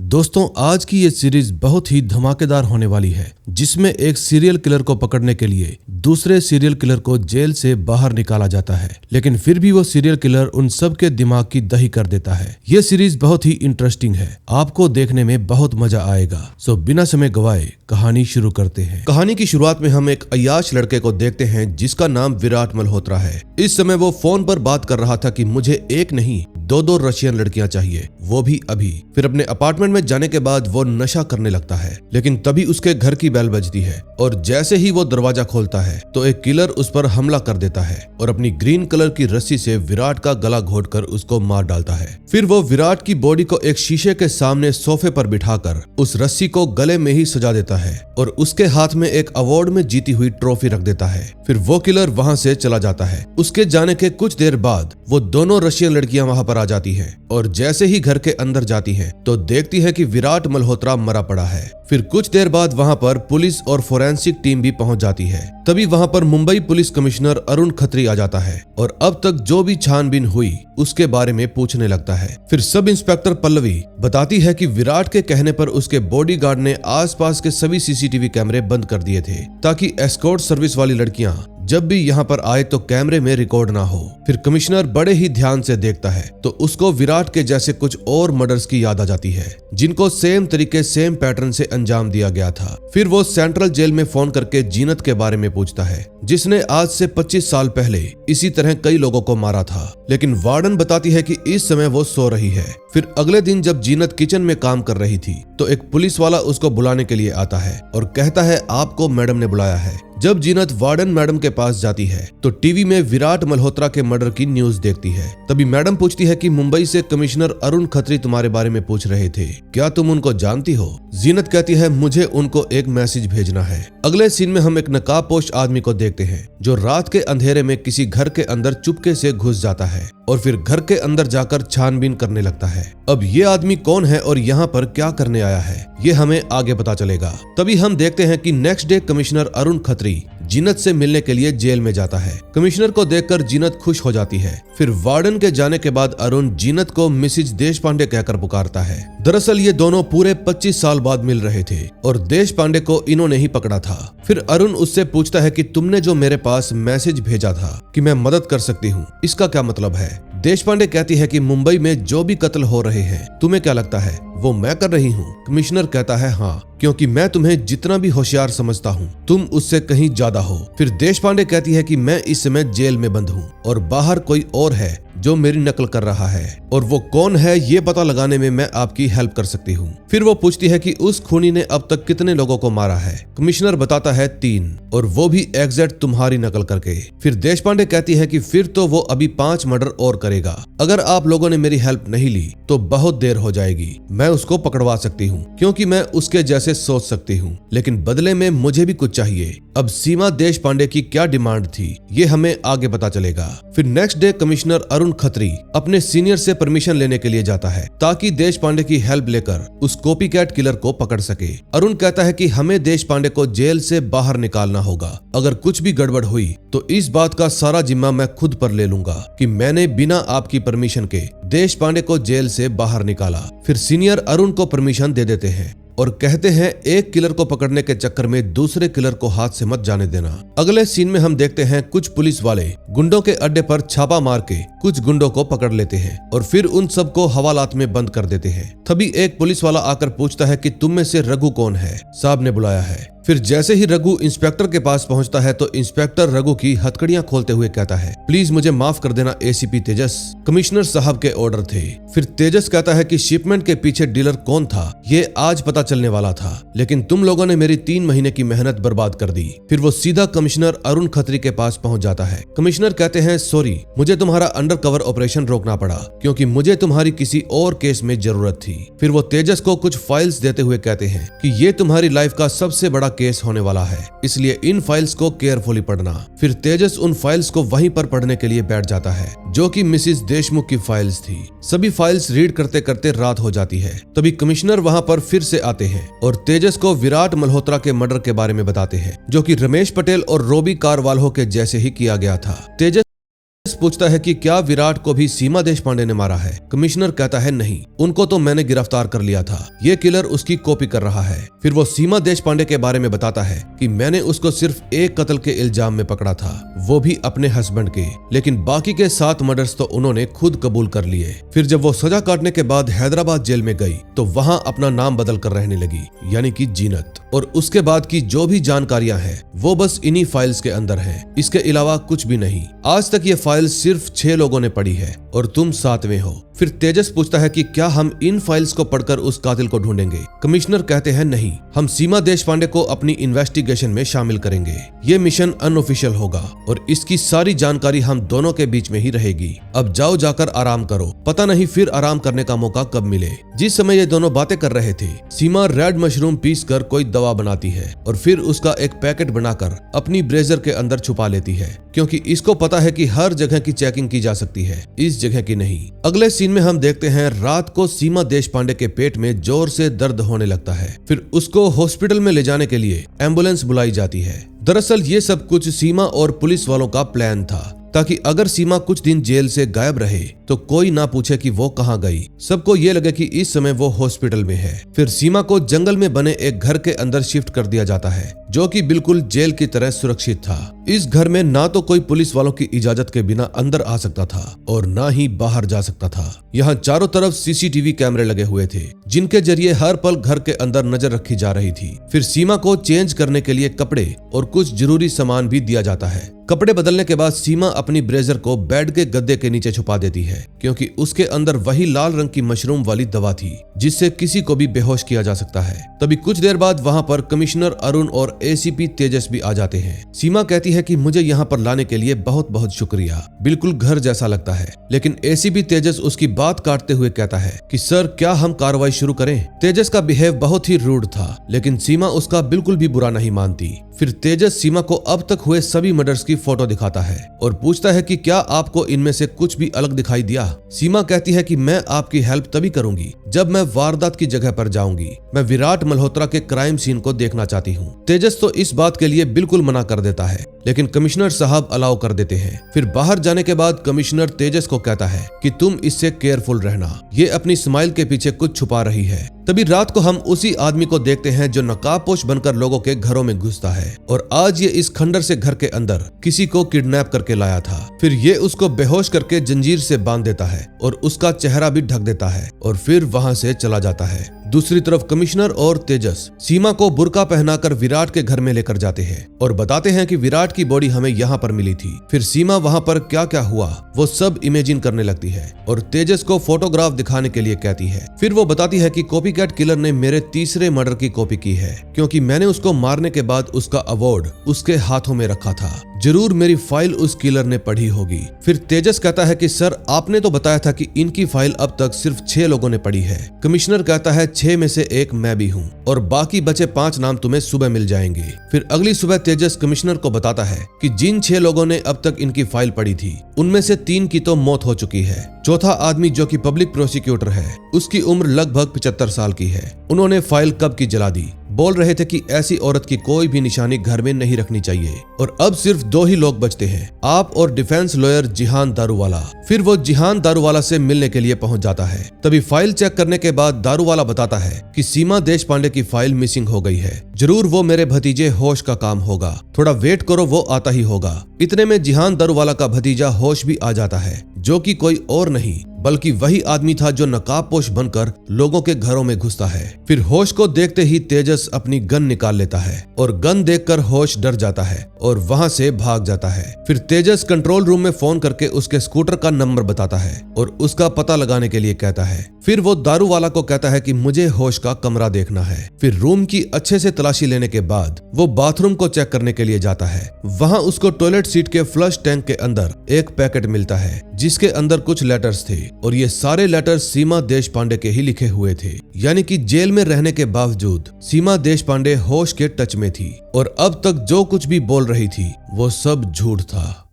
दोस्तों, आज की ये सीरीज बहुत ही धमाकेदार होने वाली है, जिसमें एक सीरियल किलर को पकड़ने के लिए दूसरे सीरियल किलर को जेल से बाहर निकाला जाता है, लेकिन फिर भी वो सीरियल किलर उन सब के दिमाग की दही कर देता है। ये सीरीज बहुत ही इंटरेस्टिंग है, आपको देखने में बहुत मजा आएगा। सो बिना समय गवाए कहानी शुरू करते हैं। कहानी की शुरुआत में हम एक अय्याश लड़के को देखते हैं जिसका नाम विराट मल्होत्रा है। इस समय वो फोन पर बात कर रहा था कि मुझे एक नहीं दो रशियन लड़कियां चाहिए, वो भी अभी। फिर अपने अपार्टमेंट में जाने के बाद वो नशा करने लगता है, लेकिन तभी उसके घर की बेल बजती है और जैसे ही वो दरवाजा खोलता है तो एक किलर उस पर हमला कर देता है और अपनी ग्रीन कलर की रस्सी से विराट का गला घोटकर उसको मार डालता है। फिर वो विराट की बॉडी को एक शीशे के सामने सोफे पर बिठाकर उस रस्सी को गले में ही सजा देता है और उसके हाथ में एक अवार्ड में जीती हुई ट्रॉफी रख देता है। फिर वो किलर वहां से चला जाता है। उसके जाने के कुछ देर बाद वो दोनों रशियन लड़कियां वहां पर आ जाती है और जैसे ही घर के अंदर जाती है तो देखती है कि विराट मल्होत्रा मरा पड़ा है। फिर कुछ देर बाद वहां पर पुलिस और फोरेंसिक टीम भी पहुंच जाती है। तभी वहां पर मुंबई पुलिस कमिश्नर अरुण खत्री आ जाता है और अब तक जो भी छानबीन हुई उसके बारे में पूछने लगता है। फिर सब इंस्पेक्टर पल्लवी बताती है कि विराट के कहने पर उसके बॉडीगार्ड ने आसपास के सभी सीसीटीवी कैमरे बंद कर दिए थे ताकि एस्कॉर्ट सर्विस वाली लड़कियां जब भी यहाँ पर आए तो कैमरे में रिकॉर्ड ना हो। फिर कमिश्नर बड़े ही ध्यान से देखता है तो उसको विराट के जैसे कुछ और मर्डर्स की याद आ जाती है जिनको सेम तरीके सेम पैटर्न से अंजाम दिया गया था। फिर वो सेंट्रल जेल में फोन करके जीनत के बारे में पूछता है जिसने आज से 25 साल पहले इसी तरह कई लोगों को मारा था, लेकिन वार्डन बताती है कि इस समय वो सो रही है। फिर अगले दिन जब जीनत किचन में काम कर रही थी तो एक पुलिस वाला उसको बुलाने के लिए आता है और कहता है आपको मैडम ने बुलाया है। जब जीनत वार्डन मैडम के पास जाती है तो टीवी में विराट मल्होत्रा के मर्डर की न्यूज देखती है। तभी मैडम पूछती है कि मुंबई से कमिश्नर अरुण खत्री तुम्हारे बारे में पूछ रहे थे, क्या तुम उनको जानती हो? जीनत कहती है मुझे उनको एक मैसेज भेजना है। अगले सीन में हम एक नकाबपोश आदमी को देखते हैं जो रात के अंधेरे में किसी घर के अंदर चुपके से घुस जाता है और फिर घर के अंदर जाकर छानबीन करने लगता है। अब ये आदमी कौन है और यहाँ पर क्या करने आया है, ये हमें आगे पता चलेगा। तभी हम देखते हैं कि next day commissioner Arun Khatri Zeenat से मिलने के लिए जेल में जाता है। कमिश्नर को देखकर जीनत खुश हो जाती है। फिर वार्डन के जाने के बाद अरुण जीनत को मिसिज देशपांडे कहकर पुकारता है। दरअसल ये दोनों पूरे 25 साल बाद मिल रहे थे और देशपांडे को इन्होंने ही पकड़ा था। फिर अरुण उससे पूछता है कि तुमने जो मेरे पास मैसेज भेजा था कि मैं मदद कर सकती हूँ, इसका क्या मतलब है? देशपांडे कहती है कि मुंबई में जो भी कत्ल हो रहे हैं तुम्हें क्या लगता है वो मैं कर रही हूँ? कमिश्नर कहता है हाँ, क्योंकि मैं तुम्हें जितना भी होशियार समझता हूँ तुम उससे कहीं ज्यादा हो। फिर देशपांडे कहती है कि मैं इस समय जेल में बंद हूँ और बाहर कोई और है जो मेरी नकल कर रहा है और वो कौन है ये पता लगाने में मैं आपकी हेल्प कर सकती हूँ। फिर वो पूछती है कि उस खूनी ने अब तक कितने लोगों को मारा है? कमिश्नर बताता है 3 और वो भी एग्जैक्ट तुम्हारी नकल करके। फिर देशपांडे कहती है कि फिर तो वो अभी 5 मर्डर और करेगा। अगर आप लोगों ने मेरी हेल्प नहीं ली तो बहुत देर हो जाएगी। मैं उसको पकड़वा सकती हूँ क्योंकि मैं उसके जैसे सोच सकती हूँ, लेकिन बदले में मुझे भी कुछ चाहिए। अब सीमा देशपांडे की क्या डिमांड थी ये हमें आगे पता चलेगा। फिर next day commissioner Arun Khatri अपने सीनियर से परमिशन लेने के लिए जाता है ताकि देशपांडे की हेल्प लेकर उस कॉपीकैट किलर को पकड़ सके। अरुण कहता है कि हमें देशपांडे को जेल से बाहर निकालना होगा। अगर कुछ भी गड़बड़ हुई तो इस बात का सारा जिम्मा मैं खुद पर ले लूंगा कि मैंने बिना आपकी परमिशन के देशपांडे को जेल से बाहर निकाला। फिर सीनियर अरुण को परमिशन दे देते हैं और कहते हैं एक किलर को पकड़ने के चक्कर में दूसरे किलर को हाथ से मत जाने देना। अगले सीन में हम देखते हैं कुछ पुलिस वाले गुंडों के अड्डे पर छापा मार के कुछ गुंडों को पकड़ लेते हैं और फिर उन सबको हवालात में बंद कर देते हैं। तभी एक पुलिस वाला आकर पूछता है कि तुम में से रघु कौन है? साहब ने बुलाया है। फिर जैसे ही रघु इंस्पेक्टर के पास पहुंचता है तो इंस्पेक्टर रघु की हथकड़ियां खोलते हुए कहता है प्लीज मुझे माफ कर देना एसीपी तेजस, कमिश्नर साहब के ऑर्डर थे। फिर तेजस कहता है कि शिपमेंट के पीछे डीलर कौन था ये आज पता चलने वाला था, लेकिन तुम लोगों ने मेरी 3 महीने की मेहनत बर्बाद कर दी। फिर वो सीधा कमिश्नर अरुण खत्री के पास पहुंच जाता है। कमिश्नर कहते हैं सॉरी, मुझे तुम्हारा अंडरकवर ऑपरेशन रोकना पड़ा क्योंकि मुझे तुम्हारी किसी और केस में जरूरत थी। फिर वो तेजस को कुछ फाइल्स देते हुए कहते हैं कि ये तुम्हारी लाइफ का सबसे बड़ा केस होने वाला है, इसलिए इन फाइल्स को केयरफुली पढ़ना। फिर तेजस उन फाइल्स को वहीं पर पढ़ने के लिए बैठ जाता है जो कि मिसिस देशमुख की फाइल्स थी। सभी फाइल्स रीड करते करते रात हो जाती है। तभी कमिश्नर वहां पर फिर से आते हैं और तेजस को विराट मल्होत्रा के मर्डर के बारे में बताते हैं जो कि रमेश पटेल और रोबी कारवाल्हो के जैसे ही किया गया था। तेजस पूछता है कि क्या विराट को भी सीमा देशपांडे ने मारा है। कमिश्नर कहता है नहीं, उनको तो मैंने गिरफ्तार कर लिया था, ये किलर उसकी कॉपी कर रहा है। फिर वो सीमा देशपांडे के बारे में बताता है कि मैंने उसको सिर्फ एक कत्ल के इल्जाम में पकड़ा था, वो भी अपने हस्बैंड के, लेकिन बाकी के 7 मर्डर्स तो उन्होंने खुद कबूल कर लिए। फिर जब वो सजा काटने के बाद हैदराबाद जेल में गई तो वहां अपना नाम बदल कर रहने लगी, यानी कि जीनत। और उसके बाद की जो भी जानकारियां हैं वो बस इन्हीं फाइल्स के अंदर हैं, इसके अलावा कुछ भी नहीं। आज तक ये फाइल सिर्फ 6 लोगों ने पढ़ी है और तुम 7वें हो। फिर तेजस पूछता है कि क्या हम इन फाइल्स को पढ़कर उस कातिल को ढूंढेंगे। कमिश्नर कहते हैं नहीं, हम सीमा देशपांडे को अपनी इन्वेस्टिगेशन में शामिल करेंगे। ये मिशन अनऑफिशियल होगा और इसकी सारी जानकारी हम दोनों के बीच में ही रहेगी। अब जाओ जाकर आराम करो, पता नहीं फिर आराम करने का मौका कब मिले। जिस समय ये दोनों बातें कर रहे थे, सीमा रेड मशरूम पीस कर कोई दवा बनाती है और फिर उसका एक पैकेट बनाकर अपनी ब्रेजर के अंदर छुपा लेती है, क्योंकि इसको पता है कि हर जगह की चेकिंग की जा सकती है, इस जगह की नहीं। अगले सीन में हम देखते हैं रात को सीमा देशपांडे के पेट में जोर से दर्द होने लगता है। फिर उसको हॉस्पिटल में ले जाने के लिए एम्बुलेंस बुलाई जाती है। दरअसल ये सब कुछ सीमा और पुलिस वालों का प्लान था, ताकि अगर सीमा कुछ दिन जेल से गायब रहे तो कोई ना पूछे कि वो कहाँ गई। सबको ये लगे कि इस समय वो हॉस्पिटल में है। फिर सीमा को जंगल में बने एक घर के अंदर शिफ्ट कर दिया जाता है, जो कि बिल्कुल जेल की तरह सुरक्षित था। इस घर में ना तो कोई पुलिस वालों की इजाजत के बिना अंदर आ सकता था और ना ही बाहर जा सकता था। यहाँ चारों तरफ सीसीटीवी कैमरे लगे हुए थे, जिनके जरिए हर पल घर के अंदर नजर रखी जा रही थी। फिर सीमा को चेंज करने के लिए कपड़े और कुछ जरूरी सामान भी दिया जाता है। कपड़े बदलने के बाद सीमा अपनी ब्रेजर को बेड के गद्दे के नीचे छुपा देती है, क्योंकि उसके अंदर वही लाल रंग की मशरूम वाली दवा थी, जिससे किसी को भी बेहोश किया जा सकता है। तभी कुछ देर बाद वहाँ पर कमिश्नर अरुण और एसीपी तेजस भी आ जाते हैं। सीमा कहती है कि मुझे यहाँ पर लाने के लिए बहुत बहुत शुक्रिया, बिल्कुल घर जैसा लगता है। लेकिन एसीपी तेजस उसकी बात काटते हुए कहता है कि सर, क्या हम कार्रवाई शुरू करें। तेजस का बिहेव बहुत ही रूड था, लेकिन सीमा उसका बिल्कुल भी बुरा नहीं मानती। फिर तेजस सीमा को अब तक हुए सभी मर्डर्स की फोटो दिखाता है और पूछता है कि क्या आपको इनमें से कुछ भी अलग दिखाई दिया। सीमा कहती है कि मैं आपकी हेल्प तभी करूंगी जब मैं वारदात की जगह पर जाऊंगी। मैं विराट मल्होत्रा के क्राइम सीन को देखना चाहती हूँ। तेजस तो इस बात के लिए बिल्कुल मना कर देता है, लेकिन कमिश्नर साहब अलाउ कर देते हैं। फिर बाहर जाने के बाद कमिश्नर तेजस को कहता है कि तुम इससे केयरफुल रहना, ये अपनी स्माइल के पीछे कुछ छुपा रही है। तभी रात को हम उसी आदमी को देखते हैं जो नकाबपोश बनकर लोगों के घरों में घुसता है, और आज ये इस खंडर से घर के अंदर किसी को किडनैप करके लाया था। फिर ये उसको बेहोश करके जंजीर से बांध देता है और उसका चेहरा भी ढक देता है और फिर वहां से चला जाता है। दूसरी तरफ कमिश्नर और तेजस सीमा को बुर्का पहनाकर विराट के घर में लेकर जाते हैं और बताते हैं कि विराट की बॉडी हमें यहाँ पर मिली थी। फिर सीमा वहाँ पर क्या क्या हुआ वो सब इमेजिन करने लगती है और तेजस को फोटोग्राफ दिखाने के लिए कहती है। फिर वो बताती है कि कॉपीकैट किलर ने मेरे तीसरे मर्डर की कॉपी की है, क्योंकि मैंने उसको मारने के बाद उसका अवार्ड उसके हाथों में रखा था। जरूर मेरी फाइल उस किलर ने पढ़ी होगी। फिर तेजस कहता है कि सर, आपने तो बताया था कि इनकी फाइल अब तक सिर्फ 6 लोगों ने पढ़ी है। कमिश्नर कहता है 6 में से एक मैं भी हूँ और बाकी बचे 5 नाम तुम्हें सुबह मिल जाएंगे। फिर अगली सुबह तेजस कमिश्नर को बताता है कि जिन 6 लोगों ने अब तक इनकी फाइल पढ़ी थी, उनमें से 3 की तो मौत हो चुकी है। चौथा आदमी जो कि पब्लिक प्रोसिक्यूटर है, उसकी उम्र लगभग 75 साल की है। उन्होंने फाइल कब की जला दी। बोल रहे थे कि ऐसी औरत की कोई भी निशानी घर में नहीं रखनी चाहिए। और अब सिर्फ 2 ही लोग बचते हैं, आप और डिफेंस लॉयर जिहान दारूवाला। फिर वो जिहान दारूवाला से मिलने के लिए पहुंच जाता है। तभी फाइल चेक करने के बाद दारूवाला बताता है कि सीमा देशपांडे की फाइल मिसिंग हो गई है। जरूर वो मेरे भतीजे होश का काम होगा, थोड़ा वेट करो, वो आता ही होगा। इतने में जिहान दारूवाला का भतीजा होश भी आ जाता है, जो कि कोई और नहीं बल्कि वही आदमी था जो नकाबपोश बनकर लोगों के घरों में घुसता है। फिर होश को देखते ही तेजस अपनी गन निकाल लेता है और गन देखकर होश डर जाता है और वहां से भाग जाता है। फिर तेजस कंट्रोल रूम में फोन करके उसके स्कूटर का नंबर बताता है और उसका पता लगाने के लिए कहता है। फिर वो दारूवाला को कहता है कि मुझे होश का कमरा देखना है। फिर रूम की अच्छे से तलाशी लेने के बाद वो बाथरूम को चेक करने के लिए जाता है। वहां उसको टॉयलेट सीट के फ्लश टैंक के अंदर एक पैकेट मिलता है, जिसके अंदर कुछ लेटर्स थे और ये सारे लेटर्स सीमा देशपांडे के ही लिखे हुए थे। यानी कि जेल में रहने के बावजूद सीमा देशपांडे होश के टच में थी और अब तक जो कुछ भी बोल रही थी वो सब झूठ था।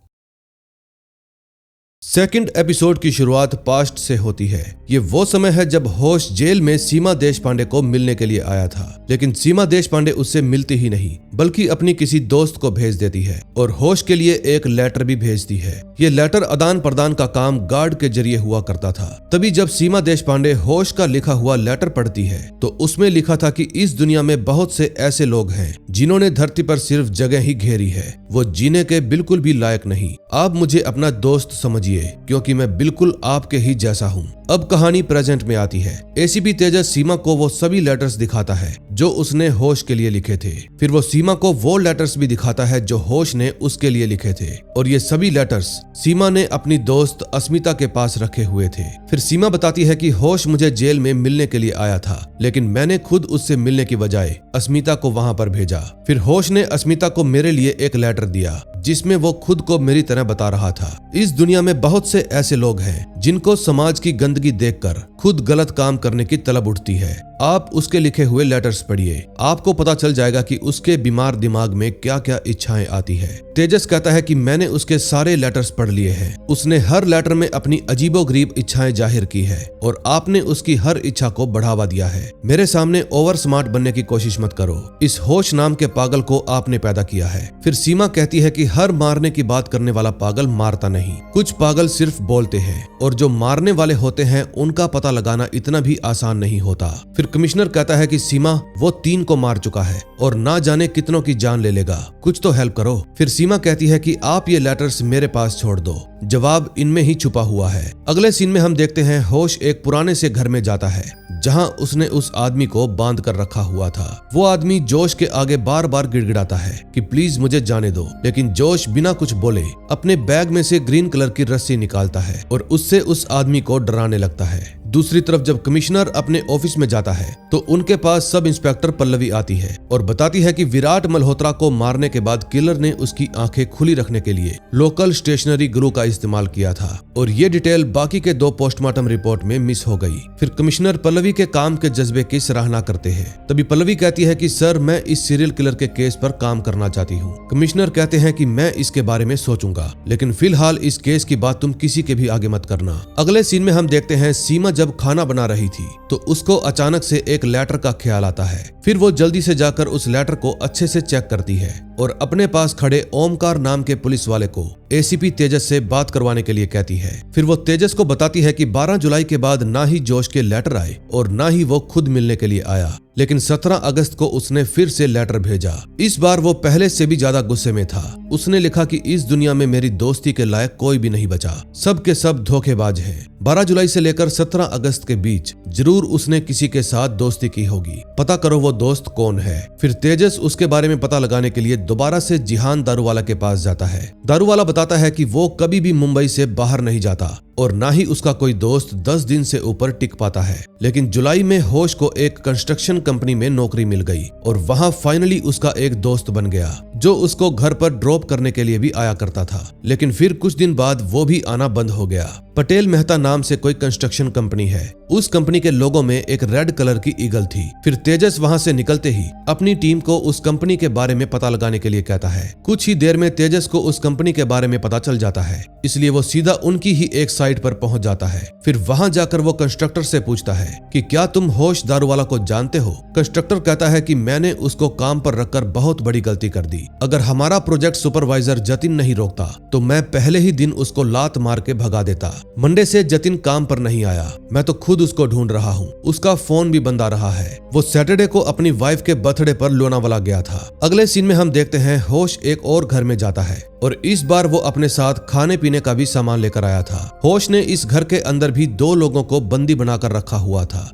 सेकंड एपिसोड की शुरुआत पास्ट से होती है। ये वो समय है जब होश जेल में सीमा देशपांडे को मिलने के लिए आया था, लेकिन सीमा देशपांडे उससे मिलती ही नहीं बल्कि अपनी किसी दोस्त को भेज देती है और होश के लिए एक लेटर भी भेजती है। ये लेटर आदान प्रदान का काम गार्ड के जरिए हुआ करता था। तभी जब सीमा देशपांडे होश का लिखा हुआ लेटर पढ़ती है तो उसमें लिखा था कि इस दुनिया में बहुत से ऐसे लोग हैं जिन्होंने धरती पर सिर्फ जगह ही घेरी है, वो जीने के बिल्कुल भी लायक नहीं। आप मुझे अपना दोस्त समझिए क्योंकि मैं बिल्कुल आपके ही जैसा हूँ। अब कहानी प्रेजेंट में आती है। एसीपी तेजस सीमा को वो सभी लेटर्स दिखाता है जो उसने होश के लिए लिखे थे। फिर वो सीमा को वो लेटर्स भी दिखाता है जो होश ने उसके लिए लिखे थे, और ये सभी लेटर्स सीमा ने अपनी दोस्त अस्मिता के पास रखे हुए थे। फिर सीमा बताती है कि होश मुझे जेल में मिलने के लिए आया था, लेकिन मैंने खुद उससे मिलने की बजाय अस्मिता को वहां पर भेजा। फिर होश ने अस्मिता को मेरे लिए एक लेटर दिया जिसमें वो खुद को मेरी तरह बता रहा था। इस दुनिया में बहुत से ऐसे लोग हैं जिनको समाज की गंदगी देखकर खुद गलत काम करने की तलब उठती है। आप उसके लिखे हुए लेटर्स पढ़िए, आपको पता चल जाएगा कि उसके बीमार दिमाग में क्या क्या इच्छाएं आती है। तेजस कहता है कि मैंने उसके सारे लेटर्स पढ़ लिए हैं। उसने हर लेटर में अपनी अजीबोगरीब इच्छाएं जाहिर की है और आपने उसकी हर इच्छा को बढ़ावा दिया है। मेरे सामने ओवर स्मार्ट बनने की कोशिश मत करो। इस होश नाम के पागल को आपने पैदा किया है। फिर सीमा कहती है कि हर मारने की बात करने वाला पागल मारता नहीं, कुछ पागल सिर्फ बोलते हैं, और जो मारने वाले होते हैं उनका पता लगाना इतना भी आसान नहीं होता। फिर कमिश्नर कहता है कि सीमा वो 3 को मार चुका है और ना जाने कितनों की जान ले लेगा, कुछ तो हेल्प करो। फिर सीमा कहती है कि आप ये लेटर्स मेरे पास छोड़ दो, जवाब इनमें ही छुपा हुआ है। अगले सीन में हम देखते हैं होश एक पुराने से घर में जाता है जहां उसने उस आदमी को बांध कर रखा हुआ था। वो आदमी जोश के आगे बार बार गिड़गिड़ाता है कि प्लीज मुझे जाने दो, लेकिन जोश बिना कुछ बोले अपने बैग में से ग्रीन कलर की रस्सी निकालता है और उससे उस आदमी को डराने लगता है। दूसरी तरफ जब कमिश्नर अपने ऑफिस में जाता है तो उनके पास सब इंस्पेक्टर पल्लवी आती है और बताती है कि विराट मल्होत्रा को मारने के बाद किलर ने उसकी आंखें खुली रखने के लिए लोकल स्टेशनरी ग्लू का इस्तेमाल किया था, और ये डिटेल बाकी के 2 पोस्टमार्टम रिपोर्ट में मिस हो गई। फिर कमिश्नर पल्लवी के काम के जज्बे की सराहना करते हैं। तभी पल्लवी कहती है कि सर मैं इस सीरियल किलर के केस पर काम करना चाहती हूँ। कमिश्नर कहते हैं कि मैं इसके बारे में सोचूंगा, लेकिन फिलहाल इस केस की बात तुम किसी के भी आगे मत करना। अगले सीन में हम देखते हैं सीमा जब खाना बना रही थी तो उसको अचानक से एक लेटर का ख्याल आता है। फिर वो जल्दी से जाकर उस लेटर को अच्छे से चेक करती है और अपने पास खड़े ओमकार नाम के पुलिस वाले को एसीपी तेजस से बात करवाने के लिए कहती है। फिर वो तेजस को बताती है कि 12 जुलाई के बाद ना ही जोश के लेटर आए और ना ही वो खुद मिलने के लिए आया, लेकिन 17 अगस्त को उसने फिर से लेटर भेजा। इस बार वो पहले से भी ज्यादा गुस्से में था। उसने लिखा कि इस दुनिया में मेरी दोस्ती के लायक कोई भी नहीं बचा, सब के सब धोखेबाज हैं। 12 जुलाई से लेकर 17 अगस्त के बीच जरूर उसने किसी के साथ दोस्ती की होगी, पता करो वो दोस्त कौन है। फिर तेजस उसके बारे में पता लगाने के लिए दोबारा से जिहान दारूवाला के पास जाता है। दारूवाला बताता है कि वो कभी भी मुंबई से बाहर नहीं जाता और ना ही उसका कोई दोस्त 10 दिन से ऊपर टिक पाता है, लेकिन जुलाई में होश को एक कंस्ट्रक्शन कंपनी में नौकरी मिल गई और वहां फाइनली उसका एक दोस्त बन गया जो उसको घर पर ड्रॉप करने के लिए भी आया करता था, लेकिन फिर कुछ दिन बाद वो भी आना बंद हो गया। पटेल मेहता नाम से कोई कंस्ट्रक्शन कंपनी है, उस कंपनी के लोगो में एक रेड कलर की ईगल थी। फिर तेजस वहां से निकलते ही अपनी टीम को उस कंपनी के बारे में पता लगाने के लिए कहता है। कुछ ही देर में तेजस को उस कंपनी के बारे में पता चल जाता है, इसलिए वो सीधा उनकी ही एक साइट पर पहुंच जाता है। फिर वहां जाकर वो कंस्ट्रक्टर से पूछता है कि क्या तुम होश दारूवाला को जानते हो। कंस्ट्रक्टर कहता है कि मैंने उसको काम पर रखकर बहुत बड़ी गलती कर दी। अगर हमारा प्रोजेक्ट सुपरवाइजर जतिन नहीं रोकता तो मैं पहले ही दिन उसको लात मार के भगा देता। मंडे से जतिन काम पर नहीं आया, मैं तो खुद उसको ढूंढ रहा हूँ, उसका फोन भी बंद आ रहा है। वो सैटरडे को अपनी वाइफ के बर्थडे पर लोनावाला गया था। अगले सीन में हम देखते हैं होश एक और घर में जाता है और इस बार वो अपने साथ खाने पीने का भी सामान लेकर आया था। होश ने इस घर के अंदर भी 2 लोगों को बंदी बनाकर रखा हुआ था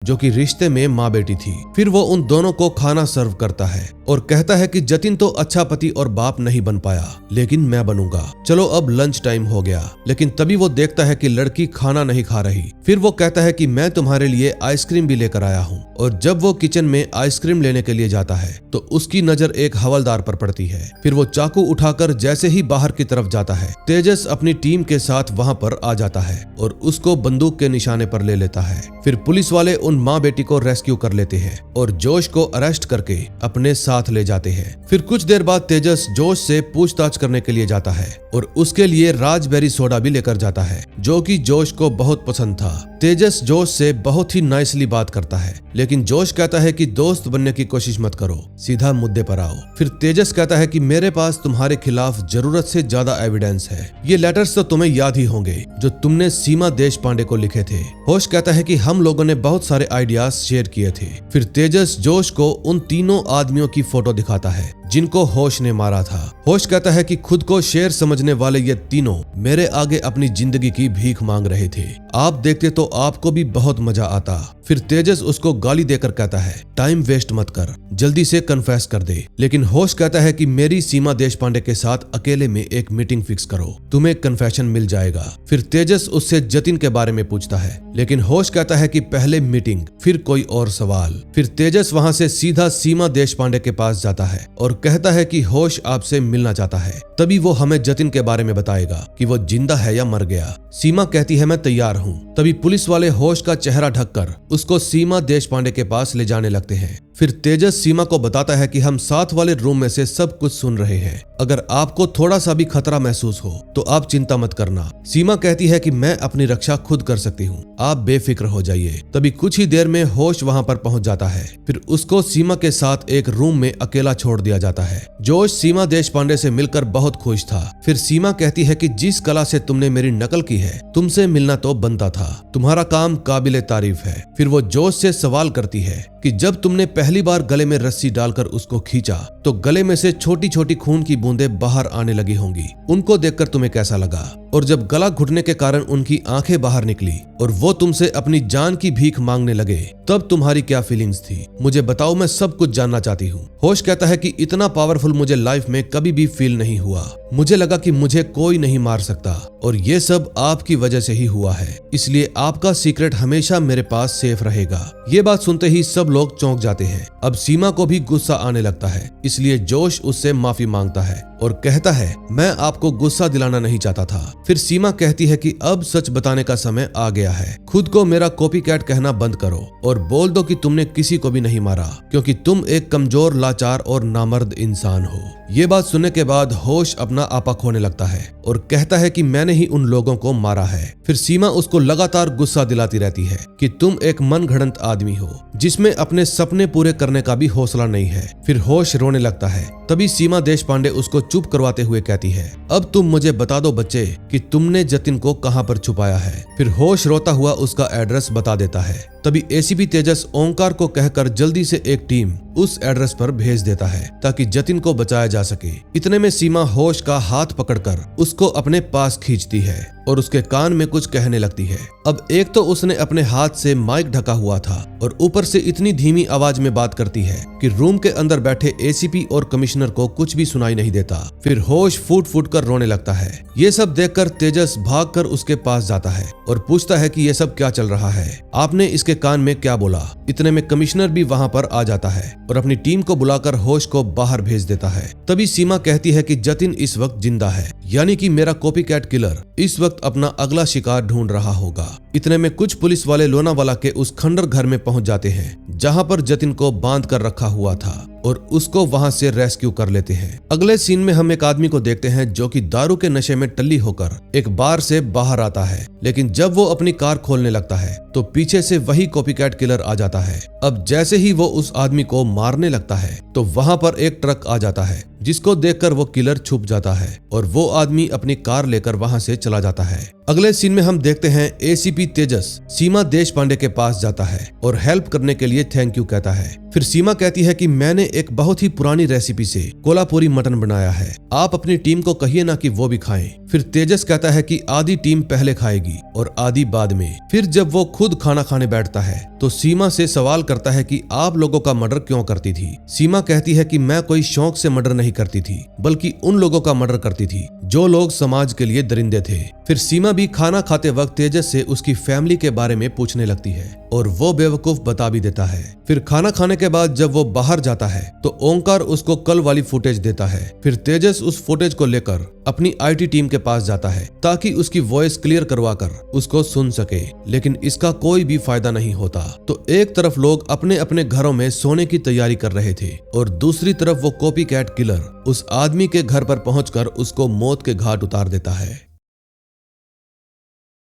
जो कि रिश्ते में माँ बेटी थी। फिर वो उन दोनों को खाना सर्व करता है और कहता है कि जतिन तो अच्छा पति और बाप नहीं बन पाया, लेकिन मैं बनूंगा, चलो अब लंच टाइम हो गया। लेकिन तभी वो देखता है कि लड़की खाना नहीं खा रही। फिर वो कहता है कि मैं तुम्हारे लिए आइसक्रीम भी लेकर आया हूँ, और जब वो किचन में आइसक्रीम लेने के लिए जाता है तो उसकी नजर एक हवलदार पर पड़ती है। फिर वो चाकू उठाकर जैसे ही बाहर की तरफ जाता है, तेजस अपनी टीम के साथ वहां पर आ जाता है और उसको बंदूक के निशाने पर ले लेता है। फिर पुलिस वाले उन माँ बेटी को रेस्क्यू कर लेते हैं और जोश को अरेस्ट करके अपने साथ ले जाते हैं। फिर कुछ देर बाद तेजस जोश से पूछताछ करने के लिए जाता है और उसके लिए राजबेरी सोडा भी लेकर जाता है, जो कि जोश को बहुत पसंद था। तेजस जोश से बहुत ही नाइसली बात करता है, लेकिन जोश कहता है कि दोस्त बनने की कोशिश मत करो, सीधा मुद्दे पर आओ। फिर तेजस कहता है कि मेरे पास तुम्हारे खिलाफ जरूरत से ज्यादा एविडेंस है। ये लेटर्स तो तुम्हें याद ही होंगे जो तुमने सीमा देशपांडे को लिखे थे। होश कहता है कि हम लोगों ने बहुत सारे आइडियाज शेयर किए थे। फिर तेजस जोश को उन तीनों आदमियों की फोटो दिखाता है जिनको होश ने मारा था। होश कहता है कि खुद को शेर समझने वाले ये तीनों मेरे आगे अपनी जिंदगी की भीख मांग रहे थे। आप देखते तो आपको भी बहुत मजा आता। फिर तेजस उसको गाली देकर कहता है टाइम वेस्ट मत कर, जल्दी से कन्फेस कर दे। लेकिन होश कहता है कि मेरी सीमा देशपांडे के साथ अकेले में एक मीटिंग फिक्स करो, तुम्हें कन्फेशन मिल जाएगा। फिर तेजस उससे जतिन के बारे में पूछता है, लेकिन होश कहता है कि पहले मीटिंग फिर कोई और सवाल। फिर तेजस वहां से सीधा सीमा देशपांडे के पास जाता है और कहता है कि होश आपसे मिलना चाहता है, तभी वो हमें जतिन के बारे में बताएगा कि वो जिंदा है या मर गया। सीमा कहती है मैं तैयार हूँ। तभी पुलिस वाले होश का चेहरा ढककर उसको सीमा देशपांडे के पास ले जाने लगते हैं। फिर तेजस सीमा को बताता है कि हम साथ वाले रूम में से सब कुछ सुन रहे हैं, अगर आपको थोड़ा सा भी खतरा महसूस हो तो आप चिंता मत करना। सीमा कहती है कि मैं अपनी रक्षा खुद कर सकती हूँ, आप बेफिक्र हो जाइए। तभी कुछ ही देर में होश वहां पर पहुंच जाता है। फिर उसको सीमा के साथ एक रूम में अकेला छोड़ दिया जाता है। जोश सीमा देशपांडे से मिलकर बहुत खुश था। फिर सीमा कहती है कि जिस कला से तुमने मेरी नकल की है, तुमसे मिलना तो बनता था, तुम्हारा काम काबिले तारीफ है। फिर वो जोश से सवाल करती है कि जब तुमने पहली बार गले में रस्सी डालकर उसको खींचा तो गले में से छोटी छोटी खून की बूंदें बाहर आने लगी होंगी, उनको देखकर तुम्हें कैसा लगा? और जब गला घुटने के कारण उनकी आंखें बाहर निकली और वो तुमसे अपनी जान की भीख मांगने लगे, तब तुम्हारी क्या फीलिंग्स थी? मुझे बताओ, मैं सब कुछ जानना चाहती हूँ। होश कहता है कि इतना पावरफुल मुझे लाइफ में कभी भी फील नहीं हुआ। मुझे लगा कि मुझे कोई नहीं मार सकता और ये सब आपकी वजह से ही हुआ है, इसलिए आपका सीक्रेट हमेशा मेरे पास सेफ रहेगा। ये बात सुनते ही सब लोग चौंक जाते हैं। अब सीमा को भी गुस्सा आने लगता है, इसलिए जोश उससे माफी मांगता है और कहता है मैं आपको गुस्सा दिलाना नहीं चाहता था। फिर सीमा कहती है कि अब सच बताने का समय आ गया है, खुद को मेरा कॉपीकैट कहना बंद करो और बोल दो कि तुमने किसी को भी नहीं मारा, क्योंकि तुम एक कमजोर, लाचार और नामर्द इंसान हो। ये बात सुनने के बाद होश अपना आपा खोने लगता है और कहता है कि मैंने ही उन लोगों को मारा है। फिर सीमा उसको लगातार गुस्सा दिलाती रहती है कि तुम एक मनगढ़ंत आदमी हो जिसमें अपने सपने पूरे करने का भी हौसला नहीं है। फिर होश रोने लगता है। तभी सीमा देशपांडे उसको चुप करवाते हुए कहती है अब तुम मुझे बता दो बच्चे कि तुमने जतिन को कहां पर छुपाया है। फिर होश रोता हुआ उसका एड्रेस बता देता है। तभी एसीपी तेजस ओंकार को कहकर जल्दी से एक टीम उस एड्रेस पर भेज देता है ताकि जतिन को बचाया जा सके। इतने में सीमा होश का हाथ पकड़कर उसको अपने पास खींचती है और उसके कान में कुछ कहने लगती है। अब एक तो उसने अपने हाथ से माइक ढका हुआ था और ऊपर से इतनी धीमी आवाज में बात करती है कि रूम के अंदर बैठे एसीपी और कमिश्नर को कुछ भी सुनाई नहीं देता। फिर होश फूट फूट कर रोने लगता है। ये सब देखकर तेजस भागकर उसके पास जाता है और पूछता है कि ये सब क्या चल रहा है, आपने इसके कान में क्या बोला? इतने में कमिश्नर भी वहां पर आ जाता है और अपनी टीम को बुलाकर होश को बाहर भेज देता है। तभी सीमा कहती है कि जतिन इस वक्त जिंदा है, यानी कि मेरा कॉपीकैट किलर इस वक्त अपना अगला शिकार ढूंढ रहा होगा। इतने में कुछ पुलिस वाले लोनावाला के उस खंडर घर में पहुंच जाते हैं जहां पर जतिन को बांध कर रखा हुआ था और उसको वहां से रेस्क्यू कर लेते हैं। अगले सीन में हम एक आदमी को देखते हैं जो कि दारू के नशे में टल्ली होकर एक बार से बाहर आता है, लेकिन जब वो अपनी कार खोलने लगता है तो पीछे से वही कॉपीकैट किलर आ जाता है। अब जैसे ही वो उस आदमी को मारने लगता है तो वहां पर एक ट्रक आ जाता है जिसको देखकर वो किलर छुप जाता है और वो आदमी अपनी कार लेकर वहां से चला जाता है। अगले सीन में हम देखते हैं एसीपी तेजस सीमा देशपांडे के पास जाता है और हेल्प करने के लिए थैंक यू कहता है। फिर सीमा कहती है कि मैंने एक बहुत ही पुरानी रेसिपी से कोल्हापुरी मटन बनाया है, आप अपनी टीम को कहिए ना कि वो भी खाएं। फिर तेजस कहता है कि आधी टीम पहले खाएगी और आधी बाद में। फिर जब वो खुद खाना खाने बैठता है तो सीमा से सवाल करता है कि आप लोगों का मर्डर क्यों करती थी? सीमा कहती है कि मैं कोई शौक से मर्डर नहीं करती थी, बल्कि उन लोगों का मर्डर करती थी जो लोग समाज के लिए दरिंदे थे। फिर सीमा भी खाना खाते वक्त तेजस से उसकी फैमिली के बारे में पूछने लगती है। और वो बेवकूफ बता भी देता है। फिर खाना खाने के बाद जब वो बाहर जाता है तो ओंकार उसको कल वाली फुटेज देता है। फिर तेजस उस फुटेज को लेकर अपनी IT टीम के पास जाता है ताकि उसकी वॉइस क्लियर करवाकर उसको सुन सके, लेकिन इसका कोई भी फायदा नहीं होता। तो एक तरफ लोग अपने अपने घरों में सोने की तैयारी कर रहे थे और दूसरी तरफ वो कॉपी कैट किलर उस आदमी के घर पर पहुंचकर उसको मौत के घाट उतार देता है।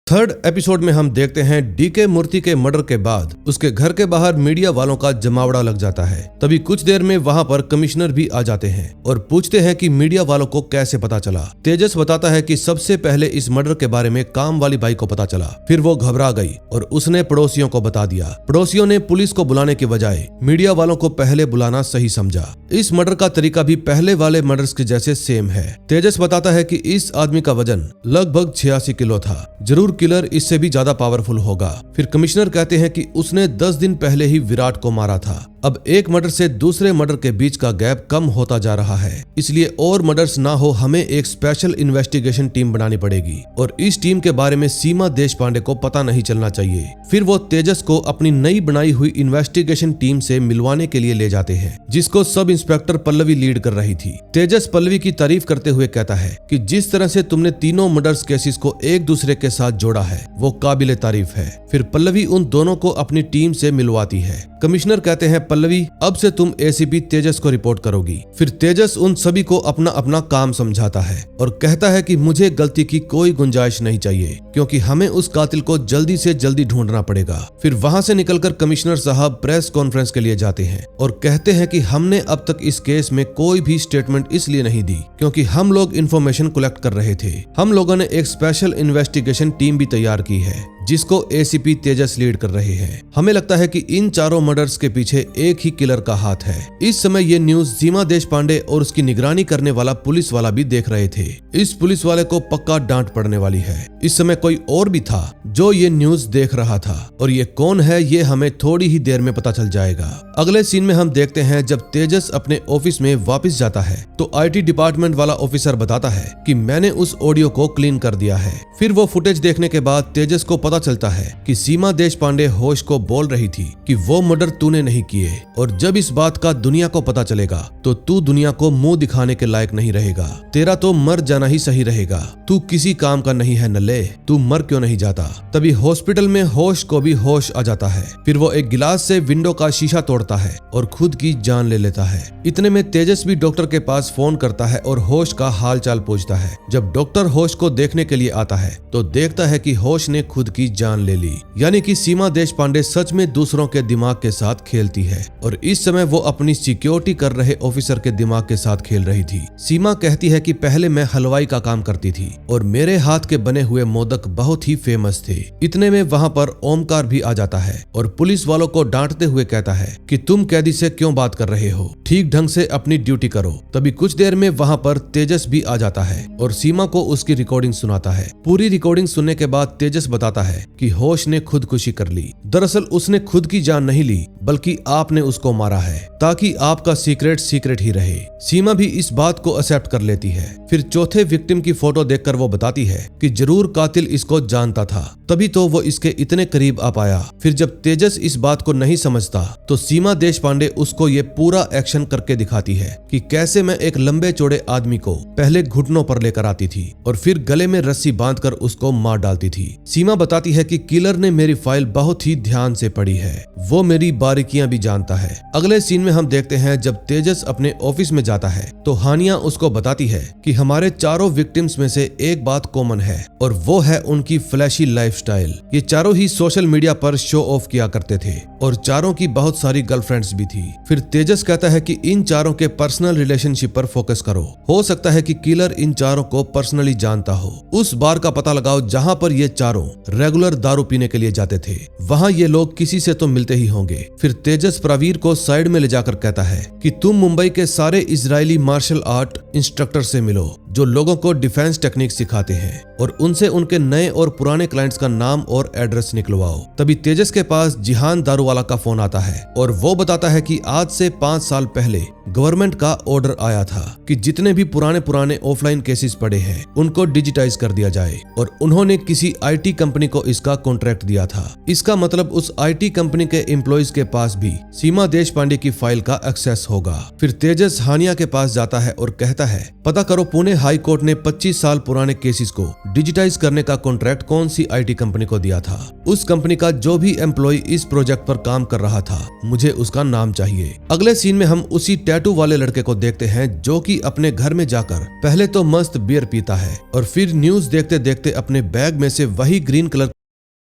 थर्ड एपिसोड में हम देखते हैं DK मूर्ति के मर्डर के बाद उसके घर के बाहर मीडिया वालों का जमावड़ा लग जाता है। तभी कुछ देर में वहां पर कमिश्नर भी आ जाते हैं और पूछते हैं कि मीडिया वालों को कैसे पता चला। तेजस बताता है कि सबसे पहले इस मर्डर के बारे में काम वाली बाई को पता चला। फिर वो घबरा गई और उसने पड़ोसियों को बता दिया। पड़ोसियों ने पुलिस को बुलाने के बजाय मीडिया वालों को पहले बुलाना सही समझा। इस मर्डर का तरीका भी पहले वाले मर्डर्स के जैसे सेम है। तेजस बताता है कि इस आदमी का वजन लगभग 86 किलो था, जरूर किलर इससे भी ज्यादा पावरफुल होगा। फिर कमिश्नर कहते हैं कि उसने 10 दिन पहले ही विराट को मारा था। अब एक मर्डर से दूसरे मर्डर के बीच का गैप कम होता जा रहा है, इसलिए और मर्डर्स ना हो हमें एक स्पेशल इन्वेस्टिगेशन टीम बनानी पड़ेगी और इस टीम के बारे में सीमा देशपांडे को पता नहीं चलना चाहिए। फिर वो तेजस को अपनी नई बनाई हुई इन्वेस्टिगेशन टीम से मिलवाने के लिए ले जाते हैं, जिसको सब इंस्पेक्टर पल्लवी लीड कर रही थी। तेजस पल्लवी की तारीफ करते हुए कहता है कि जिस तरह से तुमने तीनों मर्डर्स केसेस को एक दूसरे के साथ जोड़ा है वो काबिले तारीफ है। फिर पल्लवी उन दोनों को अपनी टीम से मिलवाती है। कमिश्नर कहते हैं पल्लवी अब से तुम ACP तेजस को रिपोर्ट करोगी। फिर तेजस उन सभी को अपना अपना काम समझाता है और कहता है कि मुझे गलती की कोई गुंजाइश नहीं चाहिए क्योंकि हमें उस कातिल को जल्दी से जल्दी ढूंढना पड़ेगा। फिर वहां से निकलकर कमिश्नर साहब प्रेस कॉन्फ्रेंस के लिए जाते हैं और कहते हैं कि हमने अब तक इस केस में कोई भी स्टेटमेंट इसलिए नहीं दी क्योंकि हम लोग इन्फॉर्मेशन कलेक्ट कर रहे थे। हम लोगों ने एक स्पेशल इन्वेस्टिगेशन टीम भी तैयार की है जिसको ACP तेजस लीड कर रहे हैं। हमें लगता है कि इन चारों मर्डर्स के पीछे एक ही किलर का हाथ है। इस समय ये न्यूज सीमा देशपांडे और उसकी निगरानी करने वाला पुलिस वाला भी देख रहे थे। इस पुलिस वाले को पक्का डांट पड़ने वाली है। इस समय कोई और भी था जो ये न्यूज देख रहा था और ये कौन है ये हमें थोड़ी ही देर में पता चल जाएगा। अगले सीन में हम देखते हैं जब तेजस अपने ऑफिस में वापस जाता है तो IT डिपार्टमेंट वाला ऑफिसर बताता है कि मैंने उस ऑडियो को क्लीन कर दिया है। फिर वो फुटेज देखने के बाद तेजस को पता चलता है कि सीमा देशपांडे होश को बोल रही थी कि वो मर्डर तूने नहीं किए और जब इस बात का दुनिया को पता चलेगा तो तू दुनिया को मुंह दिखाने के लायक नहीं रहेगा। तेरा तो मर जाना ही सही रहेगा। तू किसी काम का नहीं है नल्ले, तू मर क्यों नहीं जाता। तभी हॉस्पिटल में होश को भी होश आ जाता है। फिर वो एक गिलास से विंडो का शीशा तोड़ता है और खुद की जान ले लेता है। इतने में तेजस भी डॉक्टर के पास फोन करता है और होश का हाल चाल पूछता है। जब डॉक्टर होश को देखने के लिए आता है तो देखता है कि होश ने खुद की जान ले ली, यानी कि सीमा देशपांडे सच में दूसरों के दिमाग के साथ खेलती है और इस समय वो अपनी सिक्योरिटी कर रहे ऑफिसर के दिमाग के साथ खेल रही थी। सीमा कहती है कि पहले मैं हलवाई का काम करती थी और मेरे हाथ के बने हुए मोदक बहुत ही फेमस थे। इतने में वहां पर ओमकार भी आ जाता है और पुलिस वालों को डांटते हुए कहता है कि तुम कैदी से क्यों बात कर रहे हो, ठीक ढंग से अपनी ड्यूटी करो। तभी कुछ देर में वहां पर तेजस भी आ जाता है और सीमा को उसकी रिकॉर्डिंग सुनाता है। पूरी रिकॉर्डिंग सुनने के बाद तेजस बताता है कि होश ने खुदकुशी कर ली। दरअसल उसने खुद की जान नहीं ली बल्कि आपने उसको मारा है ताकि आपका सीक्रेट ही रहे। सीमा भी इस बात को एक्सेप्ट कर लेती है। फिर चौथे विक्टिम की फोटो देखकर वो बताती है कि जरूर कातिल इसको जानता था, तभी तो वो इसके इतने करीब आ पाया। फिर जब तेजस इस बात को नहीं समझता तो सीमा देशपांडे उसको ये पूरा एक्शन करके दिखाती है कि कैसे मैं एक लंबे चौड़े आदमी को पहले घुटनों पर लेकर आती थी और फिर गले में रस्सी बांधकर उसको मार डालती थी। सीमा बताती है कि किलर ने मेरी फाइल बहुत ही ध्यान से पढ़ी है, वो मेरी बारीकियां भी जानता है। अगले सीन में हम देखते हैं जब तेजस अपने ऑफिस में जाता है तो हानिया उसको बताती है कि हमारे चारों विक्टिम्स में से एक बात कॉमन है और वो है उनकी फ्लैशी लाइफस्टाइल। ये चारों ही सोशल मीडिया पर शो ऑफ किया करते थे और चारों की बहुत सारी गर्लफ्रेंड्स भी थी। फिर तेजस कहता है कि इन चारों के पर्सनल रिलेशनशिप पर फोकस करो, हो सकता है कि किलर इन चारों को पर्सनली जानता हो। उस बार का पता लगाओ जहां पर ये चारों रेगुलर दारू पीने के लिए जाते थे, वहां ये लोग किसी से तो मिलते ही होंगे। फिर तेजस प्रवीर को साइड में ले जाकर कहता है कि तुम मुंबई के सारे इजरायली मार्शल आर्ट इंस्ट्रक्टर से मिलो जो लोगों को डिफेंस टेक्निक सिखाते हैं और उनसे उनके नए और पुराने क्लाइंट्स का नाम और एड्रेस निकलवाओ। तभी तेजस के पास जिहान दारूवाला का फोन आता है और वो बताता है कि आज से 5 साल पहले गवर्नमेंट का ऑर्डर आया था कि जितने भी पुराने ऑफलाइन केसेस पड़े हैं उनको डिजिटाइज कर दिया जाए और उन्होंने किसी आईटी कंपनी को इसका कॉन्ट्रैक्ट दिया था। इसका मतलब उस आईटी कंपनी के एम्प्लॉइज के पास भी सीमा देशपांडे की फाइल का एक्सेस होगा। फिर तेजस हानिया के पास जाता है और कहता है पता करो पुणे हाई कोर्ट ने 25 साल पुराने केसेस को डिजिटाइज करने का कॉन्ट्रैक्ट कौन सी आईटी कंपनी को दिया था। उस कंपनी का जो भी एम्प्लॉय इस प्रोजेक्ट पर काम कर रहा था मुझे उसका नाम चाहिए। अगले सीन में हम उसी टैटू वाले लड़के को देखते हैं जो कि अपने घर में जाकर पहले तो मस्त बियर पीता है और फिर न्यूज देखते देखते अपने बैग में से वही ग्रीन कलर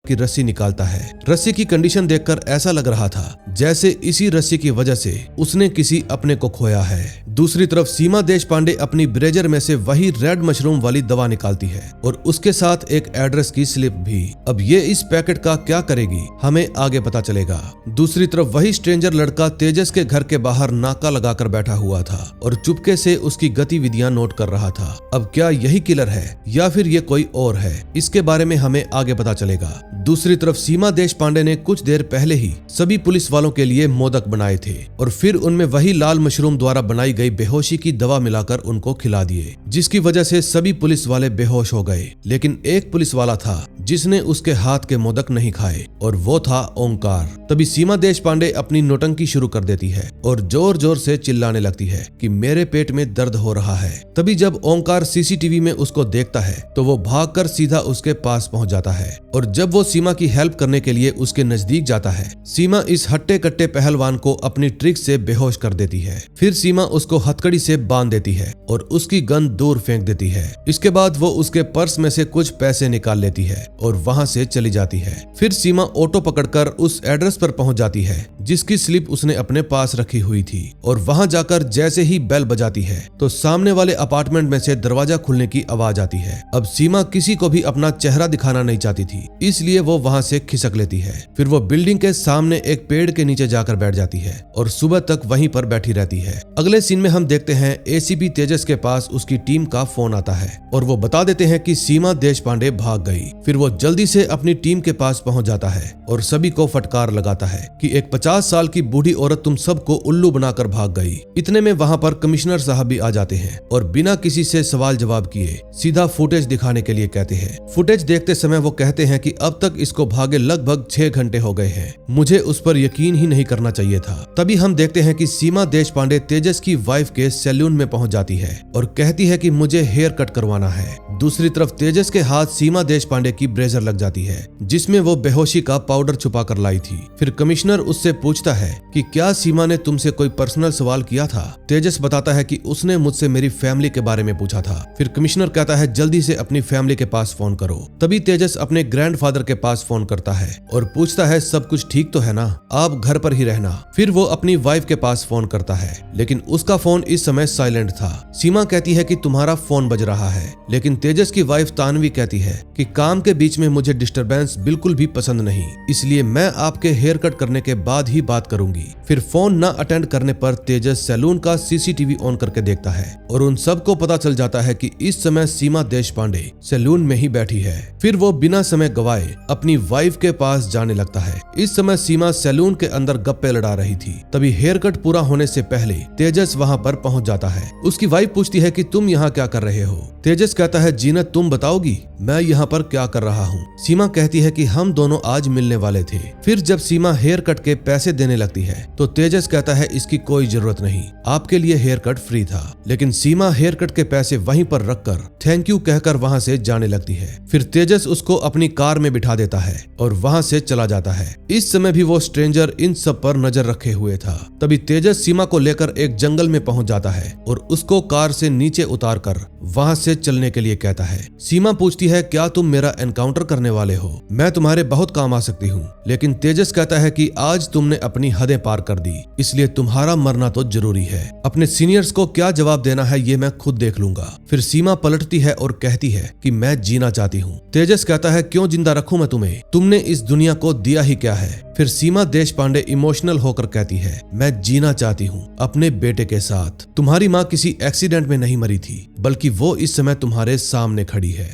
की रस्सी निकालता है। रस्सी की कंडीशन देखकर ऐसा लग रहा था जैसे इसी रस्सी की वजह से उसने किसी अपने को खोया है। दूसरी तरफ सीमा देशपांडे अपनी ब्रेजर में से वही रेड मशरूम वाली दवा निकालती है और उसके साथ एक एड्रेस की स्लिप भी। अब ये इस पैकेट का क्या करेगी हमें आगे पता चलेगा। दूसरी तरफ वही स्ट्रेंजर लड़का तेजस के घर के बाहर नाका लगाकर बैठा हुआ था और चुपके से उसकी गतिविधियां नोट कर रहा था। अब क्या यही किलर है या फिर ये कोई और है, इसके बारे में हमें आगे पता चलेगा। दूसरी तरफ सीमा देशपांडे ने कुछ देर पहले ही सभी पुलिस वालों के लिए मोदक बनाए थे और फिर उनमें वही लाल मशरूम द्वारा बनाई गई बेहोशी की दवा मिलाकर उनको खिला दिए, जिसकी वजह से सभी पुलिस वाले बेहोश हो गए। लेकिन एक पुलिस वाला था जिसने उसके हाथ के मोदक नहीं खाए और वो था ओंकार। तभी सीमा देशपांडे अपनी नौटंकी शुरू कर देती है और जोर जोर से चिल्लाने लगती है कि मेरे पेट में दर्द हो रहा है। तभी जब ओंकार सीसीटीवी में उसको देखता है तो वो भागकर सीधा उसके पास पहुंच जाता है और जब वो सीमा की हेल्प करने के लिए उसके नजदीक जाता है, सीमा इस हट्टे कट्टे पहलवान को अपनी ट्रिक से बेहोश कर देती है। फिर सीमा उसको हथकड़ी से बांध देती है और उसकी गन दूर फेंक देती है। इसके बाद वो उसके पर्स में से कुछ पैसे निकाल लेती है और वहां से चली जाती है। फिर सीमा ऑटो पकड़कर उस एड्रेस पर पहुंच जाती है जिसकी स्लिप उसने अपने पास रखी हुई थी और वहां जाकर जैसे ही बेल बजाती है तो सामने वाले अपार्टमेंट में से दरवाजा खुलने की आवाज आती है। अब सीमा किसी को भी अपना चेहरा दिखाना नहीं चाहती थी, इसलिए वो वहां से खिसक लेती है। फिर वो बिल्डिंग के सामने एक पेड़ के नीचे जाकर बैठ जाती है और सुबह तक वहीं पर बैठी रहती है। अगले सीन में हम देखते हैं एसीपी तेजस के पास उसकी टीम का फोन आता है और वो बता देते हैं कि सीमा देशपांडे भाग गई। फिर वो जल्दी से अपनी टीम के पास पहुंच जाता है और सभी को फटकार लगाता है कि एक 50 साल की बूढ़ी औरत तुम सबको उल्लू बनाकर भाग गई। इतने में वहां पर कमिश्नर साहब भी आ जाते हैं और बिना किसी से सवाल जवाब किए सीधा फुटेज दिखाने के लिए कहते हैं। फुटेज देखते समय वो कहते हैं कि अब तक इसको भागे लगभग 6 घंटे हो गए हैं, मुझे उस पर यकीन ही नहीं करना चाहिए था। तभी हम देखते हैं कि सीमा देशपांडे तेजस की वाइफ के सैलून में पहुंच जाती है और कहती है कि मुझे हेयर कट करवाना है। दूसरी तरफ तेजस के हाथ सीमा देशपांडे की ब्रेजर लग जाती है जिसमें वो बेहोशी का पाउडर छुपा कर लाई थी। फिर कमिश्नर उससे पूछता है कि क्या सीमा ने तुमसे कोई पर्सनल सवाल किया था। तेजस बताता है कि उसने मुझसे मेरी फैमिली के बारे में पूछा था। फिर कमिश्नर कहता है जल्दी से अपनी फैमिली के पास फोन करो। तभी तेजस अपने ग्रैंडफादर के पास फोन करता है और पूछता है सब कुछ ठीक तो है ना, आप घर पर ही रहना। फिर वो अपनी वाइफ के पास फोन करता है लेकिन उसका फोन इस समय साइलेंट था। सीमा कहती है कि तुम्हारा फोन बज रहा है, लेकिन तेजस की वाइफ तानवी कहती है कि काम के बीच में मुझे डिस्टरबेंस बिल्कुल भी पसंद नहीं, इसलिए मैं आपके हेयर कट करने के बाद ही बात करूंगी। फिर फोन न अटेंड करने पर तेजस सैलून का सीसीटीवी ऑन करके देखता है और उन सबको पता चल जाता है कि इस समय सीमा देशपांडे सैलून में ही बैठी है। फिर वो बिना समय गवाए अपनी वाइफ के पास जाने लगता है। इस समय सीमा सैलून के अंदर गप्पे लड़ा रही थी। तभी हेयर कट पूरा होने से पहले तेजस वहां पर पहुंच जाता है। उसकी वाइफ पूछती है कि तुम यहाँ क्या कर रहे हो। तेजस कहता है जीनत तुम बताओगी मैं यहाँ पर क्या कर रहा हूँ। सीमा कहती है कि हम दोनों आज मिलने वाले थे। फिर जब सीमा हेयर कट के पैसे देने लगती है तो तेजस कहता है इसकी कोई जरूरत नहीं, आपके लिए हेयर कट फ्री था। लेकिन सीमा हेयर कट के पैसे वहीं पर रखकर थैंक यू कहकर वहां से जाने लगती है। फिर तेजस उसको अपनी कार में बिठा देता है और वहां से चला जाता है। इस समय भी वो स्ट्रेंजर इन सब पर नजर रखे हुए था। तभी तेजस सीमा को लेकर एक जंगल में पहुंच जाता है और उसको कार से नीचे उतार कर वहां से चलने के लिए कहता है। सीमा पूछती है क्या तुम मेरा एनकाउंटर करने वाले हो, मैं तुम्हारे बहुत काम आ सकती हूँ। लेकिन तेजस कहता है कि आज तुमने अपनी हदें पार कर दी, इसलिए तुम्हारा मरना तो जरूरी है। अपने सीनियर्स को क्या जवाब देना है ये मैं खुद देख लूंगा। फिर सीमा पलटती है और कहती है कि मैं जीना चाहती हूँ। तेजस कहता है क्यों जिंदा रखूं मैं तुम्हें, तुमने इस दुनिया को दिया ही क्या है। फिर सीमा देशपांडे इमोशनल होकर कहती है मैं जीना चाहती हूँ अपने बेटे के साथ। तुम्हारी माँ किसी एक्सीडेंट में नहीं मरी थी, बल्कि वो इस समय तुम्हारे सामने खड़ी है।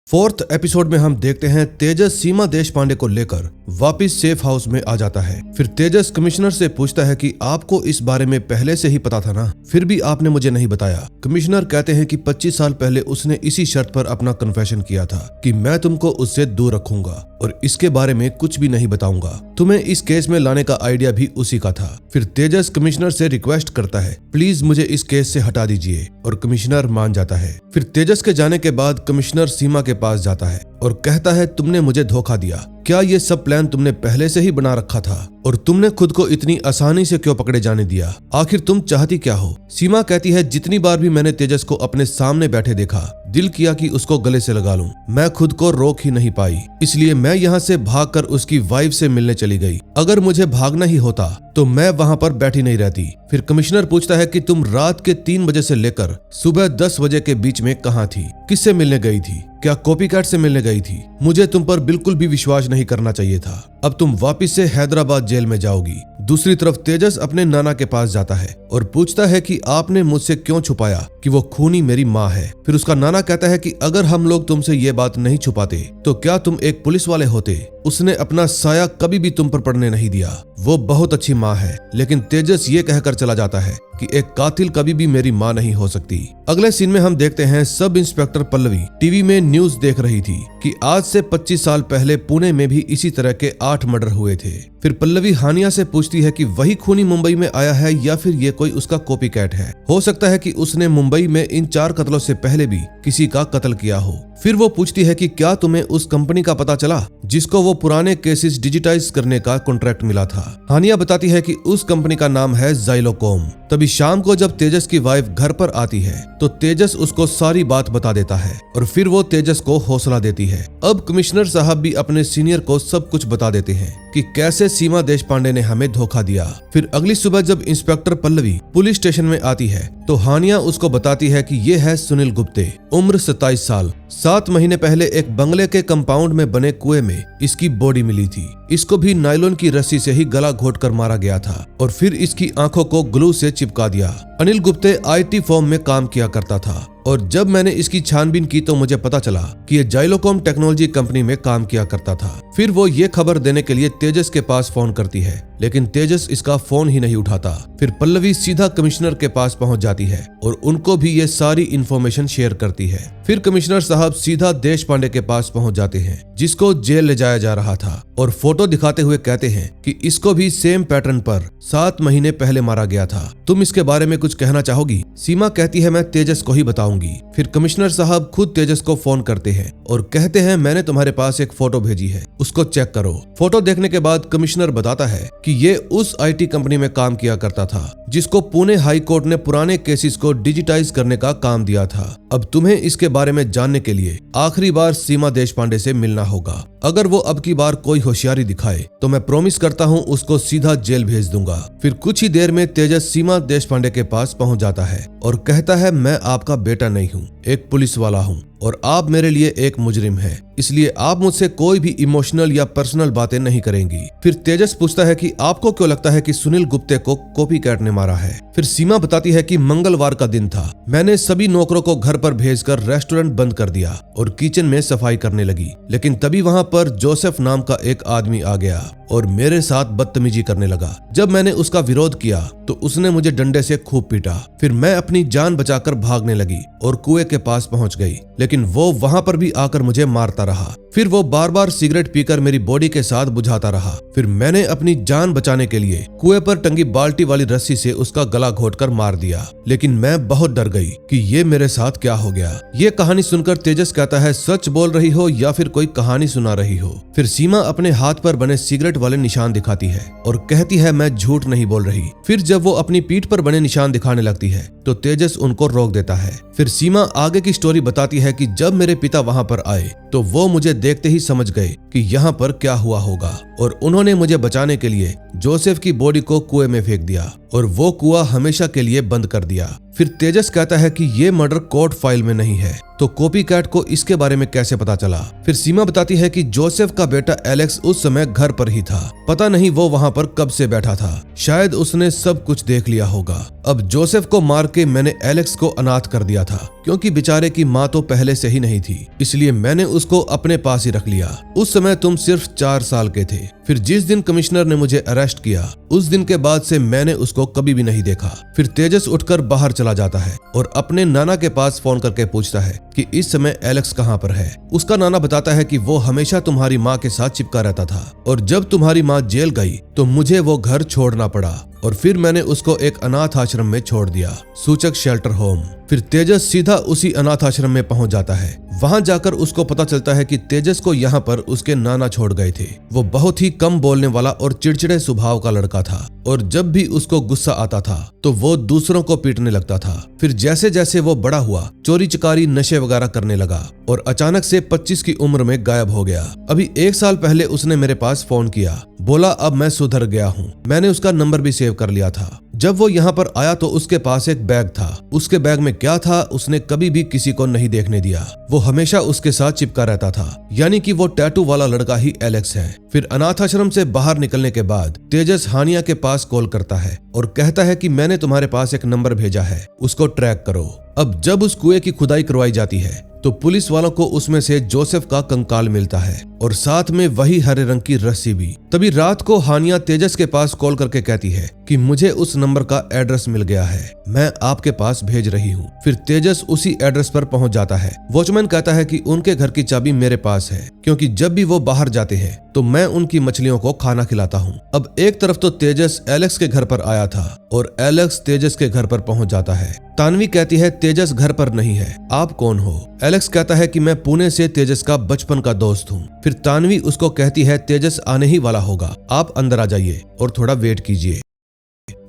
4th एपिसोड में हम देखते हैं तेजस सीमा देशपांडे को लेकर वापस सेफ हाउस में आ जाता है। फिर तेजस कमिश्नर से पूछता है कि आपको इस बारे में पहले से ही पता था ना, फिर भी आपने मुझे नहीं बताया। कमिश्नर कहते हैं कि 25 साल पहले उसने इसी शर्त पर अपना कन्फेशन किया था कि मैं तुमको उससे दूर रखूंगा और इसके बारे में कुछ भी नहीं बताऊंगा। तुम्हें इस केस में लाने का आइडिया भी उसी का था। फिर तेजस कमिश्नर से रिक्वेस्ट करता है, प्लीज मुझे इस केस से हटा दीजिए, और कमिश्नर मान जाता है। फिर तेजस के जाने के बाद कमिश्नर सीमा के पास जाता है और कहता है, तुमने मुझे धोखा दिया। क्या ये सब प्लान तुमने पहले से ही बना रखा था और तुमने खुद को इतनी आसानी से क्यों पकड़े जाने दिया? आखिर तुम चाहती क्या हो? सीमा कहती है, जितनी बार भी मैंने तेजस को अपने सामने बैठे देखा, दिल किया कि उसको गले से लगा लूं। मैं खुद को रोक ही नहीं पाई, इसलिए मैं यहाँ से भागकर उसकी वाइफ से मिलने चली गई। अगर मुझे भागना ही होता तो मैं वहाँ पर बैठी नहीं रहती। फिर कमिश्नर पूछता है कि तुम रात के 3 बजे से लेकर सुबह 10 बजे के बीच में कहाँ थी? किससे मिलने गई थी? क्या कॉपीकैट से मिलने गई थी? मुझे तुम पर बिल्कुल भी विश्वास नहीं करना चाहिए था। अब तुम वापस से हैदराबाद जेल में जाओगी। दूसरी तरफ तेजस अपने नाना के पास जाता है और पूछता है कि आपने मुझसे क्यों छुपाया कि वो खूनी मेरी माँ है। फिर उसका नाना कहता है कि अगर हम लोग तुमसे ये बात नहीं छुपाते तो क्या तुम एक पुलिस वाले होते? उसने अपना साया कभी भी तुम पर पड़ने नहीं दिया। वो बहुत अच्छी माँ है। लेकिन तेजस ये कहकर चला जाता है कि एक कातिल कभी भी मेरी माँ नहीं हो सकती। अगले सीन में हम देखते हैं सब इंस्पेक्टर पल्लवी टीवी में न्यूज देख रही थी कि आज से 25 साल पहले पुणे में भी इसी तरह के 8 मर्डर हुए थे। फिर पल्लवी हानिया से पूछती है कि वही खूनी मुंबई में आया है या फिर ये कोई उसका कॉपीकैट है। हो सकता है कि उसने मुंबई में इन 4 कत्लों से पहले भी किसी का कत्ल किया हो। फिर वो पूछती है कि क्या तुम्हें उस कंपनी का पता चला जिसको वो पुराने केसेस डिजिटाइज करने का कॉन्ट्रैक्ट मिला था? हानिया बताती है कि उस कंपनी का नाम है ज़ाइलोकॉम। तभी शाम को जब तेजस की वाइफ घर पर आती है तो तेजस उसको सारी बात बता देता है और फिर वो तेजस को हौसला देती है। अब कमिश्नर साहब भी अपने सीनियर को सब कुछ बता देते हैं कि कैसे सीमा देशपांडे ने हमें धोखा दिया। फिर अगली सुबह जब इंस्पेक्टर पल्लवी पुलिस स्टेशन में आती है तो हानिया उसको बताती है कि ये है सुनील गुप्ते, उम्र 27 साल। 7 महीने पहले एक बंगले के कंपाउंड में बने कुएं में इसकी बॉडी मिली थी। इसको भी नायलॉन की रस्सी से ही गला घोट कर मारा गया था और फिर इसकी आंखों को ग्लू से चिपका दिया। अनिल गुप्ते IT फर्म में काम किया करता था और जब मैंने इसकी छानबीन की तो मुझे पता चला कि ये ज़ाइलोकॉम टेक्नोलॉजी कंपनी में काम किया करता था। फिर वो ये खबर देने के लिए तेजस के पास फोन करती है लेकिन तेजस इसका फोन ही नहीं उठाता। फिर पल्लवी सीधा कमिश्नर के पास पहुंच जाती है और उनको भी ये सारी इंफॉर्मेशन शेयर करती है। फिर कमिश्नर साहब सीधा देशपांडे के पास पहुंच जाते हैं जिसको जेल ले जाया जा रहा था और फोटो दिखाते हुए कहते हैं कि इसको भी सेम पैटर्न पर 7 महीने पहले मारा गया था। तुम इसके बारे में कुछ कहना चाहोगी? सीमा कहती है, मैं तेजस को ही बताऊंगी। फिर कमिश्नर साहब खुद तेजस को फोन करते हैं और कहते हैं, मैंने तुम्हारे पास एक फोटो भेजी है, उसको चेक करो। फोटो देखने के बाद कमिश्नर बताता है कि ये उस IT कंपनी में काम किया करता था जिसको पुणे हाई कोर्ट ने पुराने केसेस को डिजिटाइज करने का काम दिया था। अब तुम्हें इसके बारे में जानने के लिए आखिरी बार सीमा देशपांडे से मिलना होगा। अगर वो अब की बार कोई होशियारी दिखाए तो मैं प्रॉमिस करता हूँ उसको सीधा जेल भेज दूंगा। फिर कुछ ही देर में तेजस सीमा देशपांडे के पास पहुंच जाता है और कहता है, मैं आपका बेटा नहीं हूँ, एक पुलिस वाला हूँ और आप मेरे लिए एक मुजरिम है, इसलिए आप मुझसे कोई भी इमोशनल या पर्सनल बातें नहीं करेंगी। फिर तेजस पूछता है कि आपको क्यों लगता है कि सुनील गुप्ते को कॉपीकैट ने मारा है? फिर सीमा बताती है कि मंगलवार का दिन था, मैंने सभी नौकरों को घर पर भेजकर रेस्टोरेंट बंद कर दिया और किचन में सफाई करने लगी, लेकिन तभी वहां पर जोसेफ नाम का एक आदमी आ गया और मेरे साथ बदतमीजी करने लगा। जब मैंने उसका विरोध किया तो उसने मुझे डंडे से खूब पीटा। फिर मैं अपनी जान बचाकर भागने लगी और कुएं के पास पहुंच गई, लेकिन वो वहां पर भी आकर मुझे मारता रहा। फिर वो बार बार सिगरेट पीकर मेरी बॉडी के साथ बुझाता रहा। फिर मैंने अपनी जान बचाने के लिए कुएं पर टंगी बाल्टी वाली रस्सी से उसका गला घोटकर मार दिया, लेकिन मैं बहुत डर गई कि ये मेरे साथ क्या हो गया। ये कहानी सुनकर तेजस कहता है, सच बोल रही हो या फिर कोई कहानी सुना रही हो? फिर सीमा अपने हाथ पर बने सिगरेट वाले निशान दिखाती है और कहती है, मैं झूठ नहीं बोल रही। फिर जब वो अपनी पीठ पर बने निशान दिखाने लगती है तो तेजस उनको रोक देता है। फिर सीमा आगे की स्टोरी बताती है कि जब मेरे पिता वहां पर आए तो वो मुझे देखते ही समझ गए कि यहाँ पर क्या हुआ होगा और उन्होंने मुझे बचाने के लिए जोसेफ की बॉडी को कुएं में फेंक दिया और वो कुआं हमेशा के लिए बंद कर दिया। फिर तेजस कहता है कि ये मर्डर कोर्ट फाइल में नहीं है, तो कॉपी कैट को इसके बारे में कैसे पता चला। फिर सीमा बताती है कि जोसेफ का बेटा एलेक्स उस समय घर पर ही था, पता नहीं वो वहाँ पर कब से बैठा था, शायद उसने सब कुछ देख लिया होगा। अब जोसेफ को मार के मैंने एलेक्स को अनाथ कर दिया था, क्योंकि बेचारे की माँ तो पहले से ही नहीं थी, इसलिए मैंने उसको अपने पास ही रख लिया। उस समय तुम सिर्फ 4 साल के थे। फिर जिस दिन कमिश्नर ने मुझे अरेस्ट किया, उस दिन के बाद से मैंने उसको कभी भी नहीं देखा। फिर तेजस उठकर बाहर चला जाता है और अपने नाना के पास फोन करके पूछता है कि इस समय एलेक्स कहाँ पर है। उसका नाना बताता है कि वो हमेशा तुम्हारी माँ के साथ चिपका रहता था, और जब तुम्हारी माँ जेल गई तो मुझे वो घर छोड़ना पड़ा, और फिर मैंने उसको एक अनाथ आश्रम में छोड़ दिया, सूचक शेल्टर होम। फिर तेजस सीधा उसी अनाथ आश्रम में पहुंच जाता है। वहां जाकर उसको पता चलता है कि तेजस को यहाँ पर उसके नाना छोड़ गए थे। वो बहुत ही कम बोलने वाला और चिड़चिड़े स्वभाव का लड़का था, और जब भी उसको गुस्सा आता था तो वो दूसरों को पीटने लगता था। फिर जैसे जैसे वो बड़ा हुआ, चोरी चकारी, नशे वगैरह करने लगा, और अचानक से 25 की उम्र में गायब हो गया। अभी 1 साल पहले उसने मेरे पास फोन किया, बोला अब मैं सुधर गया हूँ। मैंने उसका नंबर भी सेव कर लिया था। जब वो यहाँ पर आया तो उसके पास एक बैग था। उसके बैग में क्या था उसने कभी भी किसी को नहीं देखने दिया। वो हमेशा उसके साथ चिपका रहता था, यानी कि वो टैटू वाला लड़का ही एलेक्स है। फिर अनाथ आश्रम से बाहर निकलने के बाद तेजस हानिया के पास कॉल करता है और कहता है कि मैंने तुम्हारे पास एक नंबर भेजा है, उसको ट्रैक करो। अब जब उस कुएं की खुदाई करवाई जाती है तो पुलिस वालों को उसमें से जोसेफ का कंकाल मिलता है, और साथ में वही हरे रंग की रस्सी भी। तभी रात को हानिया तेजस के पास कॉल करके कहती है कि मुझे उस नंबर का एड्रेस मिल गया है, मैं आपके पास भेज रही हूँ। फिर तेजस उसी एड्रेस पर पहुंच जाता है। वॉचमैन कहता है कि उनके घर की चाबी मेरे पास है, क्योंकि जब भी वो बाहर जाते हैं तो मैं उनकी मछलियों को खाना खिलाता हूँ। अब एक तरफ तो तेजस एलेक्स के घर पर आया था और एलेक्स तेजस के घर पर पहुंच जाता है। तानवी कहती है तेजस घर पर नहीं है, आप कौन हो? एलेक्स कहता है कि मैं पुणे से तेजस का बचपन का दोस्त हूँ। फिर तानवी उसको कहती है तेजस आने ही वाला होगा, आप अंदर आ जाइए और थोड़ा वेट कीजिए।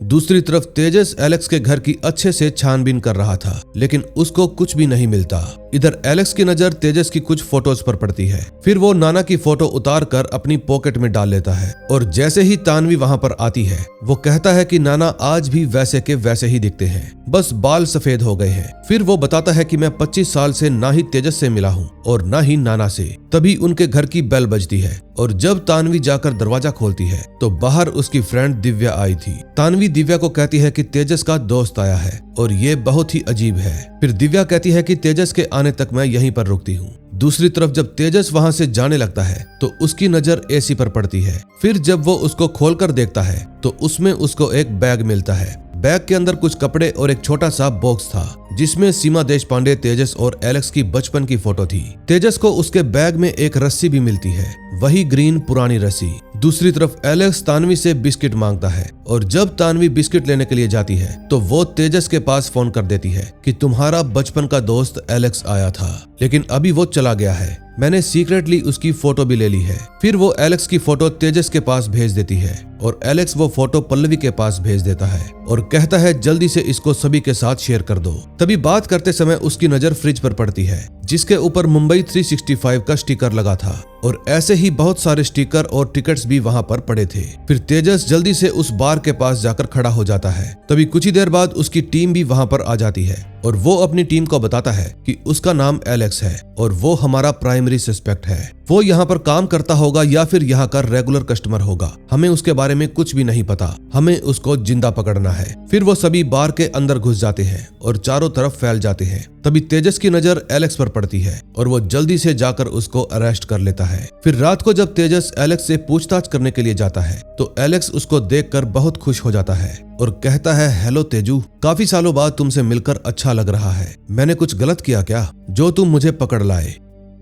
दूसरी तरफ तेजस एलेक्स के घर की अच्छे से छानबीन कर रहा था, लेकिन उसको कुछ भी नहीं मिलता। इधर एलेक्स की नजर तेजस की कुछ फोटोज पर पड़ती है। फिर वो नाना की फोटो उतार कर अपनी पॉकेट में डाल लेता है, और जैसे ही तानवी वहां पर आती है वो कहता है कि नाना आज भी वैसे के वैसे ही दिखते हैं, बस बाल सफेद हो गए हैं। फिर वो बताता है कि मैं 25 साल से ना ही तेजस से मिला हूँ और ना ही नाना से। तभी उनके घर की बेल बजती है, और जब तानवी जाकर दरवाजा खोलती है तो बाहर उसकी फ्रेंड दिव्या आई थी। तानवी दिव्या को कहती है कि तेजस का दोस्त आया है और ये बहुत ही अजीब है। फिर दिव्या कहती है कि तेजस के आने तक मैं यहीं पर रुकती हूँ। दूसरी तरफ जब तेजस वहां से जाने लगता है तो उसकी नजर एसी पर पड़ती है। फिर जब वो उसको खोलकर देखता है तो उसमें उसको एक बैग मिलता है। बैग के अंदर कुछ कपड़े और एक छोटा सा बॉक्स था, जिसमें सीमा देशपांडे, तेजस और एलेक्स की बचपन की फोटो थी। तेजस को उसके बैग में एक रस्सी भी मिलती है, वही ग्रीन पुरानी रस्सी। दूसरी तरफ एलेक्स तानवी से बिस्किट मांगता है, और जब तानवी बिस्किट लेने के लिए जाती है तो वो तेजस के पास फोन कर देती है कि तुम्हारा बचपन का दोस्त एलेक्स आया था, लेकिन अभी वो चला गया है, मैंने सीक्रेटली उसकी फोटो भी ले ली है। फिर वो एलेक्स की फोटो तेजस के पास भेज देती है, और एलेक्स वो फोटो पल्लवी के पास भेज देता है और कहता है जल्दी से इसको सभी के साथ शेयर कर दो। तभी बात करते समय उसकी नजर फ्रिज पर पड़ती है, जिसके ऊपर मुंबई 365 का स्टिकर लगा था, और ऐसे ही बहुत सारे स्टिकर और टिकट्स भी वहां पर पड़े थे। फिर तेजस जल्दी से उस बार के पास जाकर खड़ा हो जाता है। तभी कुछ ही देर बाद उसकी टीम भी वहां पर आ जाती है, और वो अपनी टीम को बताता है कि उसका नाम एलेक्स है और वो हमारा प्राइमरी सस्पेक्ट है। वो यहाँ पर काम करता होगा या फिर यहाँ का रेगुलर कस्टमर होगा, हमें उसके बारे में कुछ भी नहीं पता, हमें उसको जिंदा पकड़ना है। फिर वो सभी बार के अंदर घुस जाते हैं और चारों तरफ फैल जाते हैं। तभी तेजस की नजर एलेक्स पर पड़ती है और वो जल्दी से जाकर उसको अरेस्ट कर लेता है। फिर रात को जब तेजस एलेक्स से पूछताछ करने के लिए जाता है तो एलेक्स उसको देखकर बहुत खुश हो जाता है और कहता है, हेलो तेजू, काफी सालों बाद तुमसे मिलकर अच्छा लग रहा है। मैंने कुछ गलत किया क्या जो तुम मुझे पकड़ लाए?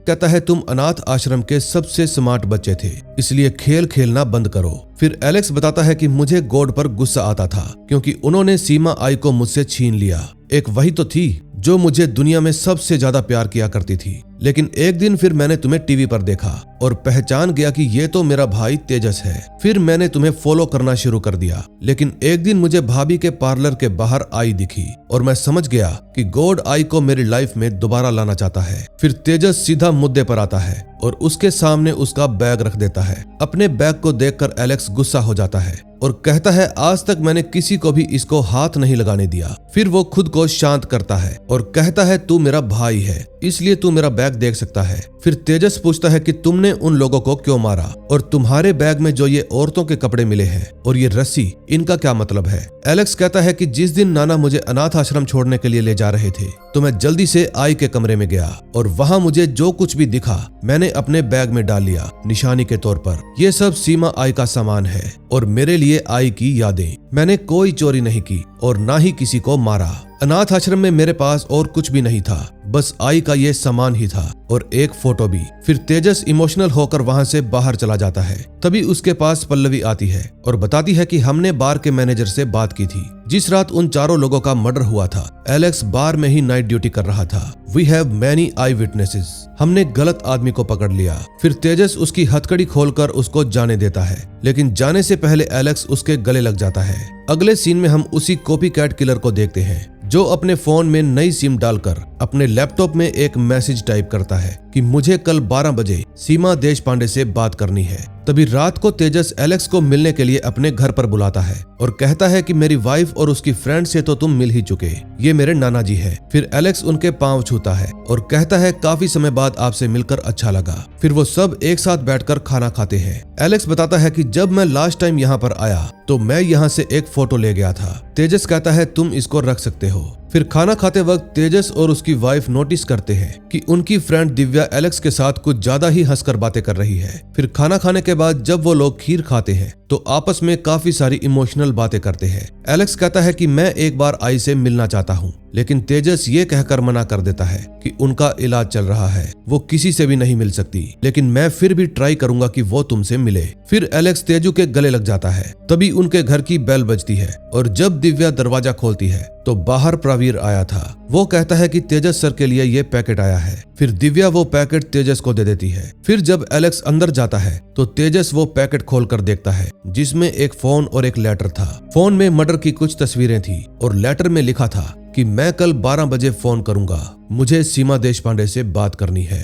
कहता है, तुम अनाथ आश्रम के सबसे स्मार्ट बच्चे थे, इसलिए खेल खेलना बंद करो। फिर एलेक्स बताता है कि मुझे गॉड पर गुस्सा आता था क्योंकि उन्होंने सीमा आई को मुझसे छीन लिया। एक वही तो थी जो मुझे दुनिया में सबसे ज्यादा प्यार किया करती थी। लेकिन एक दिन फिर मैंने तुम्हें टीवी पर देखा और पहचान गया कि ये तो मेरा भाई तेजस है। फिर मैंने तुम्हें फॉलो करना शुरू कर दिया, लेकिन एक दिन मुझे भाभी के पार्लर के बाहर आई दिखी और मैं समझ गया कि गॉड आई को मेरी लाइफ में दोबारा लाना चाहता है। फिर तेजस सीधा मुद्दे पर आता है और उसके सामने उसका बैग रख देता है। अपने बैग को देखकर एलेक्स गुस्सा हो जाता है और कहता है आज तक मैंने किसी को भी इसको हाथ नहीं लगाने दिया। फिर वो खुद को शांत करता है और कहता है तू मेरा भाई है, इसलिए तू मेरा बैग देख सकता है। फिर तेजस पूछता है कि तुमने उन लोगों को क्यों मारा और तुम्हारे बैग में जो ये औरतों के कपड़े मिले हैं और ये रस्सी, इनका क्या मतलब है। एलेक्स कहता है कि जिस दिन नाना मुझे अनाथ आश्रम छोड़ने के लिए ले जा रहे थे तो मैं जल्दी से आई के कमरे में गया और वहां मुझे जो कुछ भी दिखा मैंने अपने बैग में डाल लिया निशानी के तौर पर। ये सब सीमा आई का सामान है और मेरे लिए आई की यादें। मैंने कोई चोरी नहीं की और ना ही किसी को मारा। अनाथ आश्रम में मेरे पास और कुछ भी नहीं था, बस आई का ये सामान ही था और एक फोटो भी। फिर तेजस इमोशनल होकर वहां से बाहर चला जाता है। तभी उसके पास पल्लवी आती है और बताती है कि हमने बार के मैनेजर से बात की थी जिस रात उन चारों लोगों का मर्डर हुआ था। एलेक्स बार में ही नाइट ड्यूटी कर रहा था। We have many eye witnesses. हमने गलत आदमी को पकड़ लिया। फिर तेजस उसकी हथकड़ी खोलकर उसको जाने देता है, लेकिन जाने से पहले एलेक्स उसके गले लग जाता है। अगले सीन में हम उसी कॉपी कैट किलर को देखते हैं जो अपने फोन में नई सिम डालकर अपने लैपटॉप में एक मैसेज टाइप करता है कि मुझे कल 12 बजे सीमा देशपांडे से बात करनी है। तभी रात को तेजस एलेक्स को मिलने के लिए अपने घर पर बुलाता है और कहता है कि मेरी वाइफ और उसकी फ्रेंड से तो तुम मिल ही चुके, ये मेरे नाना जी है। फिर एलेक्स उनके पांव छूता है और कहता है काफी समय बाद आपसे मिलकर अच्छा लगा। फिर वो सब एक साथ बैठकर खाना खाते हैं। एलेक्स बताता है कि जब मैं लास्ट टाइम यहाँ पर आया तो मैं यहाँ से एक फोटो ले गया था। तेजस कहता है तुम इसको रख सकते हो। फिर खाना खाते वक्त तेजस और उसकी वाइफ नोटिस करते हैं कि उनकी फ्रेंड दिव्या एलेक्स के साथ कुछ ज्यादा ही हंसकर बातें कर रही है। फिर खाना खाने के बाद जब वो लोग खीर खाते हैं तो आपस में काफी सारी इमोशनल बातें करते हैं। एलेक्स कहता है कि मैं एक बार आई से मिलना चाहता हूँ, लेकिन तेजस ये कहकर मना कर देता है कि उनका इलाज चल रहा है, वो किसी से भी नहीं मिल सकती, लेकिन मैं फिर भी ट्राई करूंगा कि वो तुमसे मिले। फिर एलेक्स तेजू के गले लग जाता है। तभी उनके घर की बेल बजती है और जब दिव्या दरवाजा खोलती है तो बाहर प्रवीर आया था। वो कहता है कि तेजस सर के लिए ये पैकेट आया है। फिर दिव्या वो पैकेट तेजस को दे देती है। फिर जब एलेक्स अंदर जाता है तो तेजस वो पैकेट खोलकर देखता है जिसमें एक फोन और एक लेटर था। फोन में मर्डर की कुछ तस्वीरें थी और लेटर में लिखा था कि मैं कल 12 बजे फोन करूंगा, मुझे सीमा देशपांडे से बात करनी है।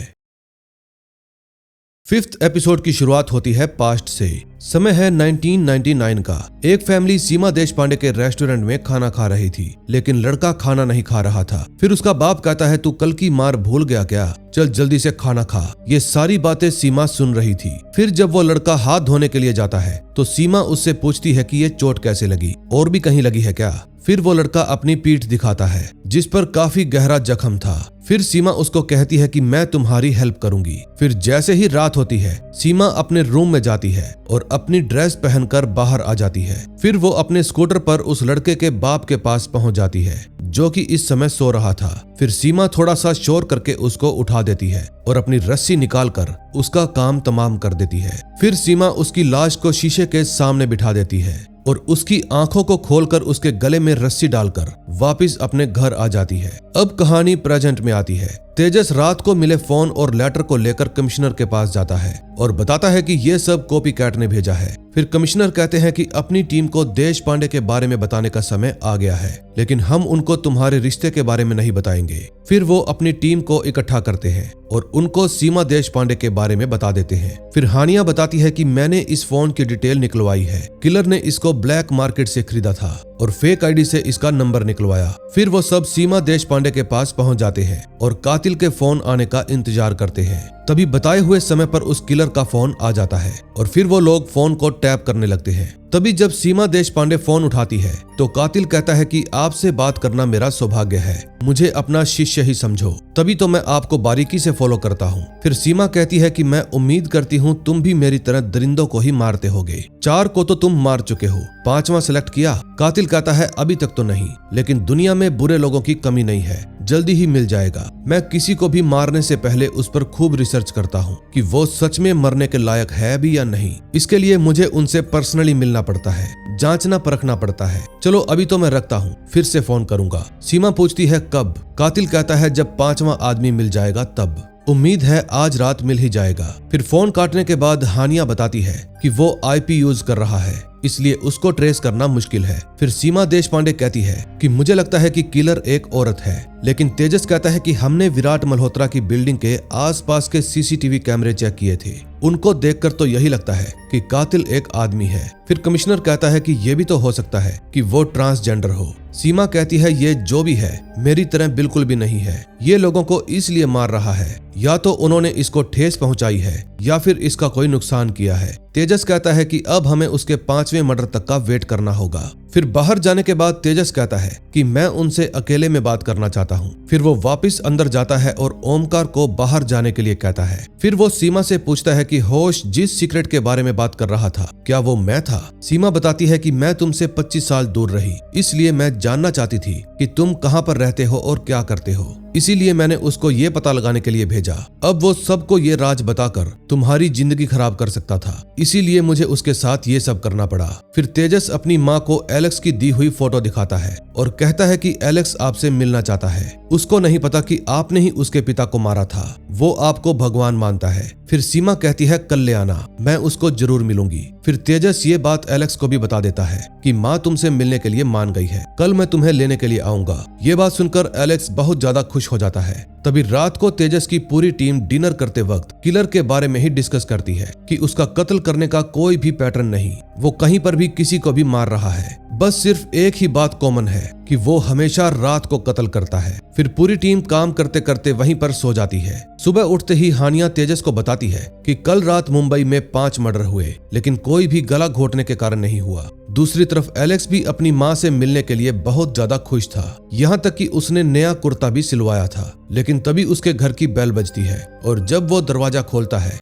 5th एपिसोड की शुरुआत होती है पास्ट से। समय है 1999 का। एक फैमिली सीमा देशपांडे के रेस्टोरेंट में खाना खा रही थी, लेकिन लड़का खाना नहीं खा रहा था। फिर उसका बाप कहता है तू कल की मार भूल गया क्या, चल जल्दी से खाना खा। ये सारी बातें सीमा सुन रही थी। फिर जब वो लड़का हाथ धोने के लिए जाता है तो सीमा उससे पूछती है कि ये चोट कैसे लगी, और भी कहीं लगी है क्या। फिर वो लड़का अपनी पीठ दिखाता है जिस पर काफी गहरा जख्म था। फिर सीमा उसको कहती है कि मैं तुम्हारी हेल्प करूंगी। फिर जैसे ही रात होती है सीमा अपने रूम में जाती है और अपनी ड्रेस पहनकर बाहर आ जाती है। फिर वो अपने स्कूटर पर उस लड़के के बाप के पास पहुंच जाती है जो कि इस समय सो रहा था। फिर सीमा थोड़ा सा शोर करके उसको उठा देती है और अपनी रस्सी निकालकर उसका काम तमाम कर देती है। फिर सीमा उसकी लाश को शीशे के सामने बिठा देती है और उसकी आंखों को खोलकर उसके गले में रस्सी डालकर वापस अपने घर आ जाती है। अब कहानी प्रेजेंट में आती है। तेजस रात को मिले फोन और लेटर को लेकर कमिश्नर के पास जाता है और बताता है कि ये सब कॉपी कैट ने भेजा है। फिर कमिश्नर कहते हैं कि अपनी टीम को देशपांडे के बारे में बताने का समय आ गया है, लेकिन हम उनको तुम्हारे रिश्ते के बारे में नहीं बताएंगे। फिर वो अपनी टीम को इकट्ठा करते हैं और उनको सीमा देशपांडे के बारे में बता देते हैं। फिर हानिया बताती है कि मैंने इस फोन की डिटेल निकलवाई है। किलर ने इसको ब्लैक मार्केट से खरीदा था और फेक आईडी से इसका नंबर निकलवाया। फिर वो सब सीमा देशपांडे के पास पहुंच जाते हैं और कातिल के फोन आने का इंतजार करते हैं। तभी बताए हुए समय पर उस किलर का फोन आ जाता है और फिर वो लोग फोन को टैप करने लगते हैं। तभी जब सीमा देशपांडे फोन उठाती है तो कातिल कहता है कि आपसे बात करना मेरा सौभाग्य है, मुझे अपना शिष्य ही समझो, तभी तो मैं आपको बारीकी से फॉलो करता हूँ। फिर सीमा कहती है कि मैं उम्मीद करती हूँ तुम भी मेरी तरह दरिंदों को ही मारते होगे। 4 को तो तुम मार चुके हो, 5वां सिलेक्ट किया। कातिल कहता है अभी तक तो नहीं, लेकिन दुनिया में बुरे लोगों की कमी नहीं है, जल्दी ही मिल जाएगा। मैं किसी को भी मारने से पहले उस पर खूब रिसर्च करता हूँ कि वो सच में मरने के लायक है भी या नहीं। इसके लिए मुझे उनसे पर्सनली मिलना पड़ता है, जांचना परखना पड़ता है। चलो अभी तो मैं रखता हूँ, फिर से फोन करूंगा। सीमा पूछती है कब। कातिल कहता है जब 5वां आदमी मिल जाएगा तब। उम्मीद है आज रात मिल ही जाएगा। फिर फोन काटने के बाद हानिया बताती है कि वो आईपी यूज कर रहा है, इसलिए उसको ट्रेस करना मुश्किल है। फिर सीमा देशपांडे कहती है कि मुझे लगता है कि किलर एक औरत है, लेकिन तेजस कहता है कि हमने विराट मल्होत्रा की बिल्डिंग के आसपास के सीसीटीवी कैमरे चेक किए थे, उनको देखकर तो यही लगता है कि कातिल एक आदमी है। फिर कमिश्नर कहता है कि ये भी तो हो सकता है कि वो ट्रांसजेंडर हो। सीमा कहती है ये जो भी है मेरी तरह बिल्कुल भी नहीं है, ये लोगों को इसलिए मार रहा है, या तो उन्होंने इसको ठेस पहुंचाई है या फिर इसका कोई नुकसान किया है। तेजस कहता है कि अब हमें उसके 5वें मर्डर तक का वेट करना होगा। फिर बाहर जाने के बाद तेजस कहता है कि मैं उनसे अकेले में बात करना चाहता हूँ। फिर वो वापस अंदर जाता है और ओमकार को बाहर जाने के लिए कहता है। फिर वो सीमा से पूछता है कि होश जिस सीक्रेट के बारे में बात कर रहा था क्या वो मैं था। सीमा बताती है कि मैं तुमसे 25 साल दूर रही, इसलिए मैं जानना चाहती थी कि तुम कहाँ पर रहते हो और क्या करते हो, इसीलिए मैंने उसको ये पता लगाने के लिए भेजा। अब वो सबको ये राज बताकर तुम्हारी जिंदगी खराब कर सकता था, इसीलिए मुझे उसके साथ ये सब करना पड़ा। फिर तेजस अपनी माँ को एलेक्स की दी हुई फोटो दिखाता है और कहता है कि एलेक्स आपसे मिलना चाहता है, उसको नहीं पता कि आपने ही उसके पिता को मारा था, वो आपको भगवान मानता है। फिर सीमा कहती है कल ले आना, मैं उसको जरूर मिलूंगी। फिर तेजस ये बात एलेक्स को भी बता देता है कि माँ तुमसे मिलने के लिए मान गई है, कल मैं तुम्हें लेने के लिए आऊंगा। ये बात सुनकर एलेक्स बहुत ज्यादा खुश हो जाता है। तभी रात को तेजस की पूरी टीम डिनर करते वक्त किलर के बारे में ही डिस्कस करती है कि उसका कत्ल करने का कोई भी पैटर्न नहीं, वो कहीं पर भी किसी को भी मार रहा है, बस सिर्फ एक ही बात कॉमन है कि वो हमेशा रात को कत्ल करता है। फिर पूरी टीम काम करते करते वहीं पर सो जाती है। सुबह उठते ही हानिया तेजस को बताती है कि कल रात मुंबई में 5 मर्डर हुए, लेकिन कोई भी गला घोटने के कारण नहीं हुआ। दूसरी तरफ एलेक्स भी अपनी माँ से मिलने के लिए बहुत ज्यादा खुश था, यहाँ तक कि उसने नया कुर्ता भी सिलवाया था। लेकिन तभी उसके घर की बेल बजती है और जब वो दरवाजा खोलता है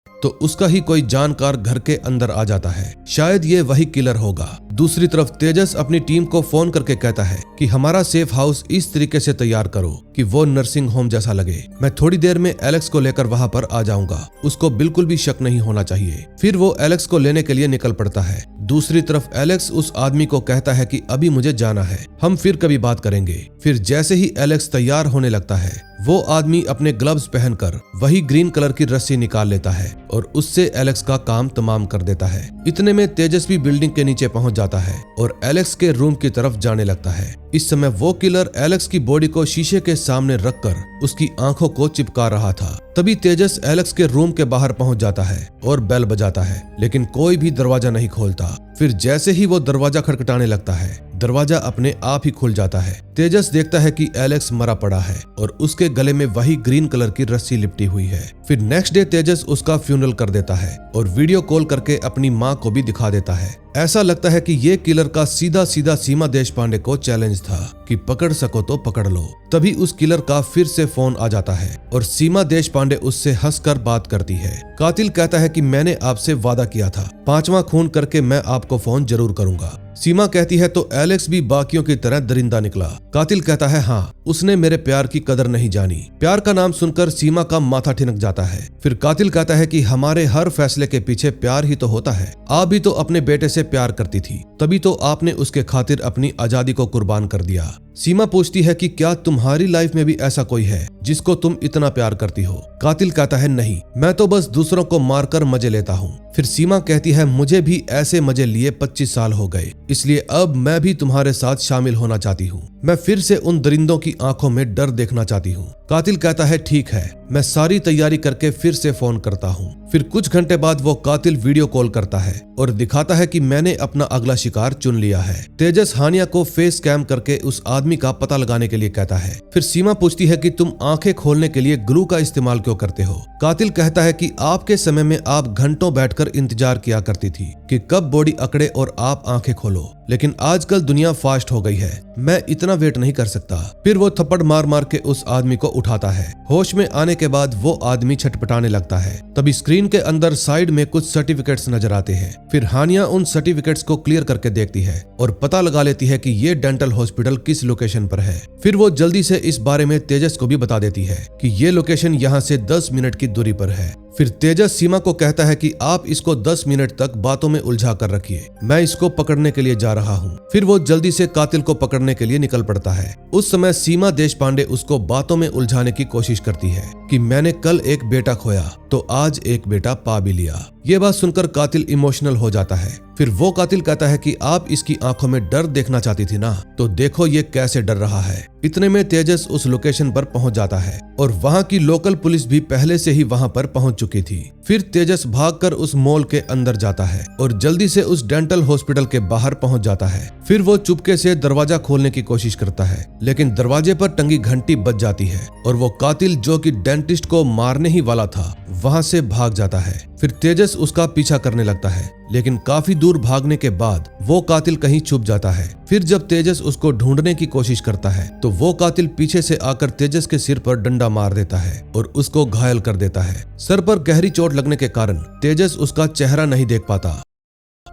तो उसका ही कोई जानकार घर के अंदर आ जाता है, शायद ये वही किलर होगा। दूसरी तरफ तेजस अपनी टीम को फोन करके कहता है कि हमारा सेफ हाउस इस तरीके से तैयार करो कि वो नर्सिंग होम जैसा लगे। मैं थोड़ी देर में एलेक्स को लेकर वहां पर आ जाऊंगा, उसको बिल्कुल भी शक नहीं होना चाहिए। फिर वो एलेक्स को लेने के लिए निकल पड़ता है। दूसरी तरफ एलेक्स उस आदमी को कहता है कि अभी मुझे जाना है, हम फिर कभी बात करेंगे। फिर जैसे ही एलेक्स तैयार होने लगता है, वो आदमी अपने ग्लव्स पहनकर वही ग्रीन कलर की रस्सी निकाल लेता है और उससे एलेक्स का काम तमाम कर देता है। इतने में तेजस्वी बिल्डिंग के नीचे पहुंच जाता है और एलेक्स के रूम की तरफ जाने लगता है। इस समय वो किलर एलेक्स की बॉडी को शीशे के सामने रखकर उसकी आंखों को चिपका रहा था। तभी तेजस एलेक्स के रूम के बाहर पहुंच जाता है और बेल बजाता है, लेकिन कोई भी दरवाजा नहीं खोलता। फिर जैसे ही वो दरवाजा खटखटाने लगता है, दरवाजा अपने आप ही खुल जाता है। तेजस देखता है कि एलेक्स मरा पड़ा है और उसके गले में वही ग्रीन कलर की रस्सी लिपटी हुई है। फिर नेक्स्ट डे तेजस उसका फ्यूनरल कर देता है और वीडियो कॉल करके अपनी माँ को भी दिखा देता है। ऐसा लगता है कि ये किलर का सीधा सीधा सीमा देशपांडे को चैलेंज था कि पकड़ सको तो पकड़ लो। तभी उस किलर का फिर से फोन आ जाता है और सीमा देशपांडे उससे हंसकर बात करती है। कातिल कहता है कि मैंने आपसे वादा किया था, 5वां खून करके मैं आपको फोन जरूर करूंगा। सीमा कहती है तो एलेक्स भी बाकियों की तरह दरिंदा निकला। कातिल कहता है हाँ, उसने मेरे प्यार की कदर नहीं जानी। प्यार का नाम सुनकर सीमा का माथा ठिनक जाता है। फिर कातिल कहता है कि हमारे हर फैसले के पीछे प्यार ही तो होता है, आप भी तो अपने बेटे से प्यार करती थी, तभी तो आपने उसके खातिर अपनी आजादी को कुर्बान कर दिया। सीमा पूछती है कि क्या तुम्हारी लाइफ में भी ऐसा कोई है जिसको तुम इतना प्यार करती हो। कातिल कहता है नहीं, मैं तो बस दूसरों को मारकर मजे लेता हूँ। फिर सीमा कहती है मुझे भी ऐसे मजे लिए 25 साल हो गए, इसलिए अब मैं भी तुम्हारे साथ शामिल होना चाहती हूँ। मैं फिर से उन दरिंदों की आंखों में डर देखना चाहती हूँ। कातिल कहता है ठीक है, मैं सारी तैयारी करके फिर से फोन करता हूँ। फिर कुछ घंटे बाद वो कातिल वीडियो कॉल करता है और दिखाता है कि मैंने अपना अगला शिकार चुन लिया है। तेजस हानिया को फेस कैम करके उस आदमी का पता लगाने के लिए कहता है। फिर सीमा पूछती है कि तुम आंखें खोलने के लिए ग्लू का इस्तेमाल क्यों करते हो। कातिल कहता है कि आपके समय में आप घंटों बैठकर इंतजार किया करती थी कि कब बॉडी अकड़े और आप आंखें खोलो, लेकिन आजकल दुनिया फास्ट हो गई है, मैं इतना वेट नहीं कर सकता। फिर वो थप्पड़ मार मार के उस आदमी को उठाता है। होश में आने के बाद वो आदमी छटपटाने लगता है। तभी स्क्रीन के अंदर साइड में कुछ सर्टिफिकेट्स नजर आते हैं। फिर हानिया उन सर्टिफिकेट्स को क्लियर करके देखती है और पता लगा लेती है कि ये डेंटल हॉस्पिटल किस लोकेशन पर है। फिर वो जल्दी से इस बारे में तेजस को भी बता देती है कि ये लोकेशन यहाँ से 10 मिनट की दूरी पर है। फिर तेजस सीमा को कहता है कि आप इसको 10 मिनट तक बातों में उलझा कर रखिए, मैं इसको पकड़ने के लिए जा रहा हूँ। फिर वो जल्दी से कातिल को पकड़ने के लिए निकल पड़ता है। उस समय सीमा देशपांडे उसको बातों में उलझाने की कोशिश करती है कि मैंने कल एक बेटा खोया तो आज एक बेटा पा भी लिया। ये बात सुनकर कातिल इमोशनल हो जाता है। फिर वो कातिल कहता है कि आप इसकी आंखों में डर देखना चाहती थी ना, तो देखो ये कैसे डर रहा है। इतने में तेजस उस लोकेशन पर पहुंच जाता है और वहां की लोकल पुलिस भी पहले से ही वहां पर पहुंच चुकी थी। फिर तेजस भागकर उस मॉल के अंदर जाता है और जल्दी से उस डेंटल हॉस्पिटल के बाहर पहुंच जाता है। फिर वो चुपके से दरवाजा खोलने की कोशिश करता है, लेकिन दरवाजे पर टंगी घंटी बज जाती है और वो कातिल जो कि डेंटिस्ट को मारने ही वाला था वहां से भाग जाता है। फिर तेजस उसका पीछा करने लगता है, लेकिन काफी दूर भागने के बाद वो कातिल कहीं छुप जाता है। फिर जब तेजस उसको ढूंढने की कोशिश करता है तो वो कातिल पीछे से आकर तेजस के सिर पर डंडा मार देता है और उसको घायल कर देता है। सर पर गहरी चोट लगने के कारण तेजस उसका चेहरा नहीं देख पाता।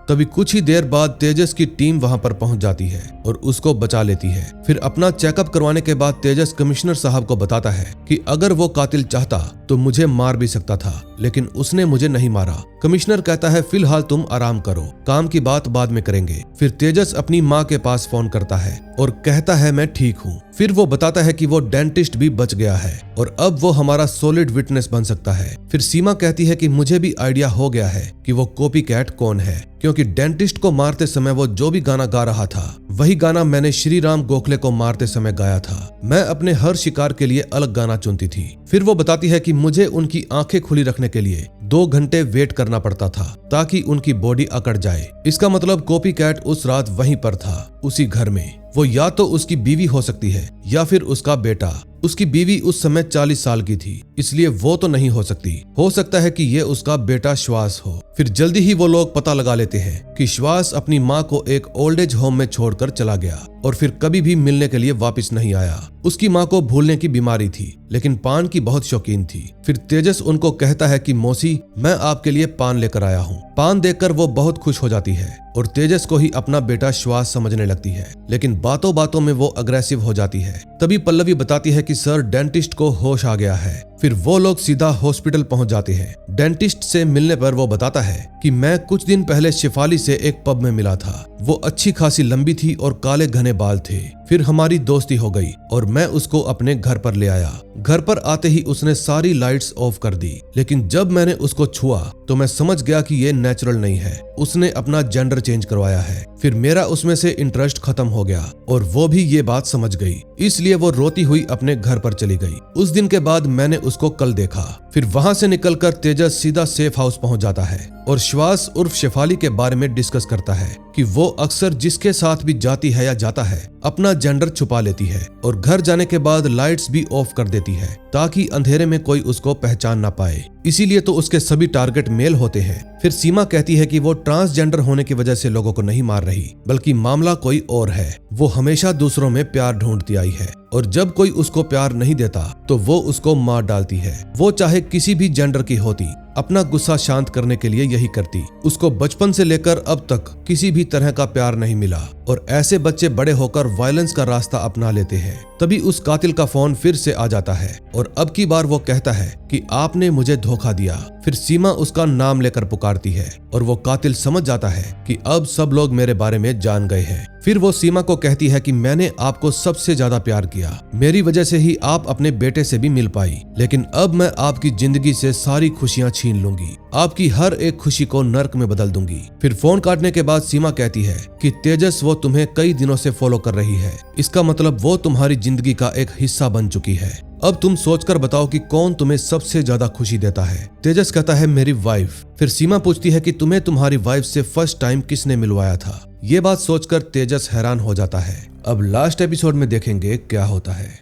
तभी कुछ ही देर बाद तेजस की टीम वहां पर पहुंच जाती है और उसको बचा लेती है। फिर अपना चेकअप करवाने के बाद तेजस कमिश्नर साहब को बताता है कि अगर वो कातिल चाहता तो मुझे मार भी सकता था, लेकिन उसने मुझे नहीं मारा। कमिश्नर कहता है फिलहाल तुम आराम करो, काम की बात बाद में करेंगे। फिर तेजस अपनी माँ के पास फोन करता है और कहता है मैं ठीक हूँ। फिर वो बताता है कि वो डेंटिस्ट भी बच गया है और अब वो हमारा सॉलिड विटनेस बन सकता है। फिर सीमा कहती है कि मुझे भी आइडिया हो गया है कि वो कॉपी कैट कौन है, क्योंकि डेंटिस्ट को मारते समय वो जो भी गाना गा रहा था वही गाना मैंने श्री राम गोखले को मारते समय गाया था। मैं अपने हर शिकार के लिए अलग गाना चुनती थी। फिर वो बताती है कि मुझे उनकी आंखें खुली रखने के लिए 2 घंटे वेट करना पड़ता था ताकि उनकी बॉडी अकड़ जाए। इसका मतलब कॉपी कैट उस रात वहीं पर था, उसी घर में। वो या तो उसकी बीवी हो सकती है या फिर उसका बेटा। उसकी बीवी उस समय 40 साल की थी, इसलिए वो तो नहीं हो सकती। हो सकता है कि ये उसका बेटा श्वास हो। फिर जल्दी ही वो लोग पता लगा लेते हैं कि श्वास अपनी माँ को एक ओल्ड एज होम में छोड़कर चला गया और फिर कभी भी मिलने के लिए वापस नहीं आया। उसकी माँ को भूलने की बीमारी थी, लेकिन पान की बहुत शौकीन थी। फिर तेजस उनको कहता है कि मौसी, मैं आपके लिए पान लेकर आया हूँ। पान देखकर वो बहुत खुश हो जाती है और तेजस को ही अपना बेटा श्वास समझने लगती है, लेकिन बातों बातों में वो अग्रेसिव हो जाती है। तभी पल्लवी बताती है कि सर डेंटिस्ट को होश आ गया है। फिर वो लोग सीधा हॉस्पिटल पहुंच जाते हैं। डेंटिस्ट से मिलने पर वो बताता है कि मैं कुछ दिन पहले शिफाली से एक पब में मिला था। वो अच्छी खासी लंबी थी और काले घने बाल थे। फिर हमारी दोस्ती हो गई और मैं उसको अपने घर पर ले आया। घर पर आते ही उसने सारी लाइट्स ऑफ कर दी, लेकिन जब मैंने उसको छुआ तो मैं समझ गया कि ये नेचुरल नहीं है। उसने अपना जेंडर चेंज करवाया है। फिर मेरा उसमें से इंटरेस्ट खत्म हो गया और वो भी ये बात समझ गई, इसलिए वो रोती हुई अपने घर पर चली गई। उस दिन के बाद मैंने उसको कल देखा। फिर वहां से निकलकर तेजस सीधा सेफ हाउस पहुंच जाता है और श्वास उर्फ शेफाली के बारे में डिस्कस करता है कि वो अक्सर जिसके साथ भी जाती है या जाता है अपना जेंडर छुपा लेती है और घर जाने के बाद लाइट्स भी ऑफ कर देती है ताकि अंधेरे में कोई उसको पहचान ना पाए। इसीलिए तो उसके सभी टारगेट मेल होते हैं। फिर सीमा कहती है कि वो ट्रांसजेंडर होने की वजह से लोगों को नहीं मार रही, बल्कि मामला कोई और है। वो हमेशा दूसरों में प्यार ढूंढती आई है और जब कोई उसको प्यार नहीं देता तो वो उसको मार डालती है। वो चाहे किसी भी जेंडर की होती, अपना गुस्सा शांत करने के लिए यही करती। उसको बचपन से लेकर अब तक किसी भी तरह का प्यार नहीं मिला और ऐसे बच्चे बड़े होकर वायलेंस का रास्ता अपना लेते हैं। तभी उस कातिल का फोन फिर से आ जाता है और अब की बार वो कहता है कि आपने मुझे धोखा दिया। फिर सीमा उसका नाम लेकर पुकारती है और वो कातिल समझ जाता है कि अब सब लोग मेरे बारे में जान गए हैं। फिर वो सीमा को कहती है कि मैंने आपको सबसे ज्यादा प्यार किया, मेरी वजह से ही आप अपने बेटे से भी मिल पाई, लेकिन अब मैं आपकी जिंदगी से सारी खुशियां छीन लूंगी, आपकी हर एक खुशी को नर्क में बदल दूंगी। फिर फोन काटने के बाद सीमा कहती है कि तेजस वो तुम्हें कई दिनों से फॉलो कर रही है, इसका मतलब वो तुम्हारी जिंदगी का एक हिस्सा बन चुकी है। अब तुम सोचकर बताओ कि कौन तुम्हें सबसे ज्यादा खुशी देता है। तेजस कहता है मेरी वाइफ। फिर सीमा पूछती है कि तुम्हें तुम्हारी वाइफ से फर्स्ट टाइम किसने मिलवाया था। ये बात सोचकर तेजस हैरान हो जाता है। अब लास्ट एपिसोड में देखेंगे क्या होता है।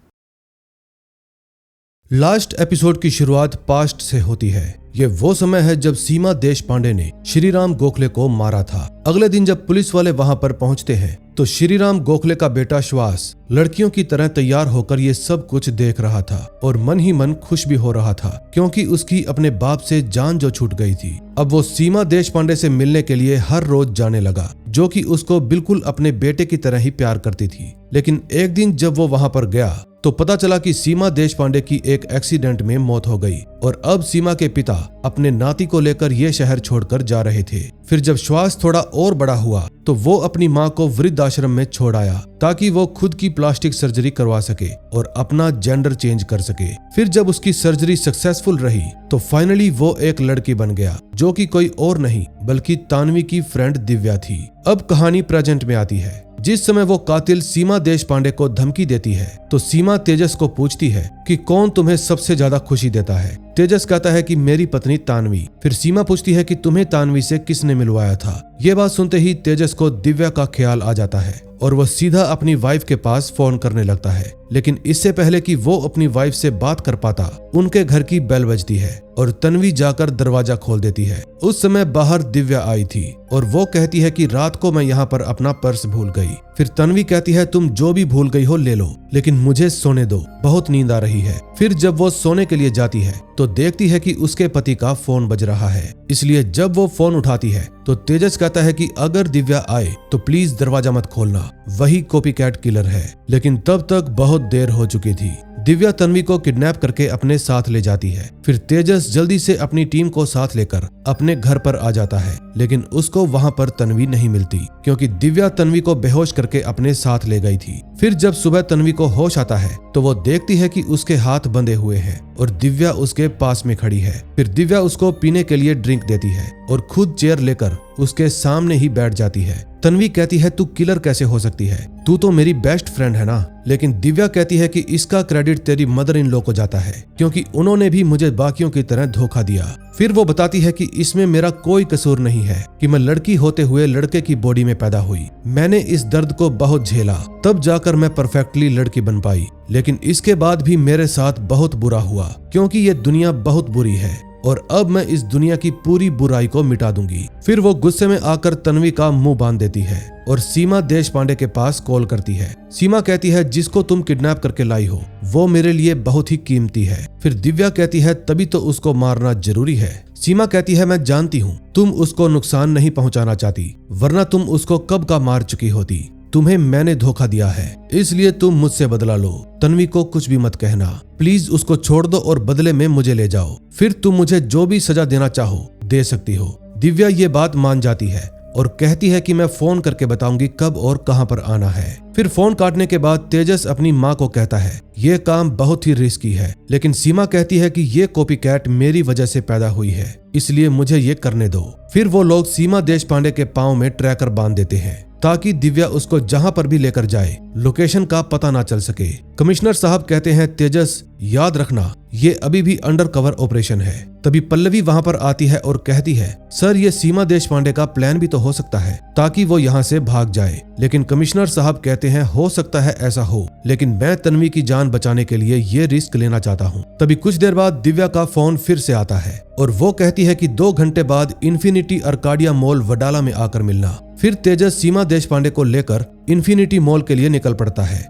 लास्ट एपिसोड की शुरुआत पास्ट से होती है। ये वो समय है जब सीमा देशपांडे ने श्री राम गोखले को मारा था। अगले दिन जब पुलिस वाले वहां पर पहुंचते हैं तो श्री राम गोखले का बेटा श्वास लड़कियों की तरह तैयार होकर ये सब कुछ देख रहा था और मन ही मन खुश भी हो रहा था, क्योंकि उसकी अपने बाप से जान जो छूट गई थी। अब वो सीमा देशपांडे से मिलने के लिए हर रोज जाने लगा, जो कि उसको बिल्कुल अपने बेटे की तरह ही प्यार करती थी। लेकिन एक दिन जब वो वहां पर गया तो पता चला कि सीमा देशपांडे की एक एक्सीडेंट में मौत हो गई और अब सीमा के पिता अपने नाती को लेकर ये शहर छोड़कर जा रहे थे। फिर जब श्वास थोड़ा और बड़ा हुआ तो वो अपनी माँ को वृद्धाश्रम में छोड़ आया ताकि वो खुद की प्लास्टिक सर्जरी करवा सके और अपना जेंडर चेंज कर सके। फिर जब उसकी सर्जरी सक्सेसफुल रही तो फाइनली वो एक लड़की बन गया जो कि कोई और नहीं बल्कि तानवी की फ्रेंड दिव्या थी। अब कहानी प्रेजेंट में आती है। जिस समय वो कातिल सीमा देशपांडे को धमकी देती है तो सीमा तेजस को पूछती है कि कौन तुम्हें सबसे ज्यादा खुशी देता है। तेजस कहता है कि मेरी पत्नी तानवी। फिर सीमा पूछती है कि तुम्हें तानवी से किसने मिलवाया था। ये बात सुनते ही तेजस को दिव्या का ख्याल आ जाता है और वह सीधा अपनी वाइफ के पास फोन करने लगता है। लेकिन इससे पहले कि वो अपनी वाइफ से बात कर पाता उनके घर की बेल बजती है और तन्वी जाकर दरवाजा खोल देती है। उस समय बाहर दिव्या आई थी और वो कहती है कि रात को मैं यहाँ पर अपना पर्स भूल गई। फिर तन्वी कहती है तुम जो भी भूल गई हो ले लो लेकिन मुझे सोने दो, बहुत नींद आ रही है। फिर जब वो सोने के लिए जाती है तो देखती है कि उसके पति का फोन बज रहा है। इसलिए जब वो फोन उठाती है तो तेजस कहता है कि अगर दिव्या आए तो प्लीज दरवाजा मत खोलना, वही कॉपीकैट किलर है। लेकिन तब तक बहुत देर हो चुकी थी। दिव्या तन्वी को किडनैप करके अपने साथ ले जाती है। फिर तेजस जल्दी से अपनी टीम को साथ लेकर अपने घर पर आ जाता है लेकिन उसको वहां पर तन्वी नहीं मिलती क्योंकि दिव्या तन्वी को बेहोश करके अपने साथ ले गई थी। फिर जब सुबह तन्वी को होश आता है तो वो देखती है कि उसके हाथ बंधे हुए हैं और दिव्या उसके पास में खड़ी है। फिर दिव्या उसको पीने के लिए ड्रिंक देती है और खुद चेयर लेकर उसके सामने ही बैठ जाती है। तन्वी कहती है तू किलर कैसे हो सकती है, तू तो मेरी बेस्ट फ्रेंड है ना। लेकिन दिव्या कहती है कि इसका क्रेडिट तेरी मदर इन लॉ को जाता है क्योंकि उन्होंने भी मुझे बाकियों की तरह धोखा दिया। फिर वो बताती है कि इसमें मेरा कोई कसूर नहीं है कि मैं लड़की होते हुए लड़के की बॉडी में पैदा हुई। मैंने इस दर्द को बहुत झेला तब जाकर मैं परफेक्टली लड़की बन पाई। लेकिन इसके बाद भी मेरे साथ बहुत बुरा हुआ क्योंकि ये दुनिया बहुत बुरी है और अब मैं इस दुनिया की पूरी बुराई को मिटा दूंगी। फिर वो गुस्से में आकर तन्वी का मुंह बांध देती है और सीमा देशपांडे के पास कॉल करती है। सीमा कहती है जिसको तुम किडनैप करके लाई हो वो मेरे लिए बहुत ही कीमती है। फिर दिव्या कहती है तभी तो उसको मारना जरूरी है। सीमा कहती है मैं जानती हूँ तुम उसको नुकसान नहीं पहुँचाना चाहती वरना तुम उसको कब का मार चुकी होती। तुम्हें मैंने धोखा दिया है इसलिए तुम मुझसे बदला लो। तन्वी को कुछ भी मत कहना, प्लीज उसको छोड़ दो और बदले में मुझे ले जाओ। फिर तुम मुझे जो भी सजा देना चाहो दे सकती हो। दिव्या ये बात मान जाती है और कहती है कि मैं फोन करके बताऊंगी कब और कहां पर आना है। फिर फोन काटने के बाद तेजस अपनी माँ को कहता है ये काम बहुत ही रिस्की है लेकिन सीमा कहती है कि ये कॉपीकैट मेरी वजह से पैदा हुई है इसलिए मुझे ये करने दो। फिर वो लोग सीमा देशपांडे के पांव में ट्रैकर बांध देते हैं ताकि दिव्या उसको जहां पर भी लेकर जाए लोकेशन का पता ना चल सके। कमिश्नर साहब कहते हैं तेजस याद रखना ये अभी भी अंडर कवर ऑपरेशन है। तभी पल्लवी वहां पर आती है और कहती है सर ये सीमा देशपांडे का प्लान भी तो हो सकता है ताकि वो यहाँ से भाग जाए। लेकिन कमिश्नर साहब कहते हैं हो सकता है ऐसा हो लेकिन मैं तन्वी की जान बचाने के लिए ये रिस्क लेना चाहता हूँ। तभी कुछ देर बाद दिव्या का फोन फिर से आता है और वो कहती है कि 2 घंटे बाद इन्फिनिटी अर्काडिया मॉल वडाला में आकर मिलना। फिर तेजस सीमा देशपांडे को लेकर इन्फिनिटी मॉल के लिए निकल पड़ता है।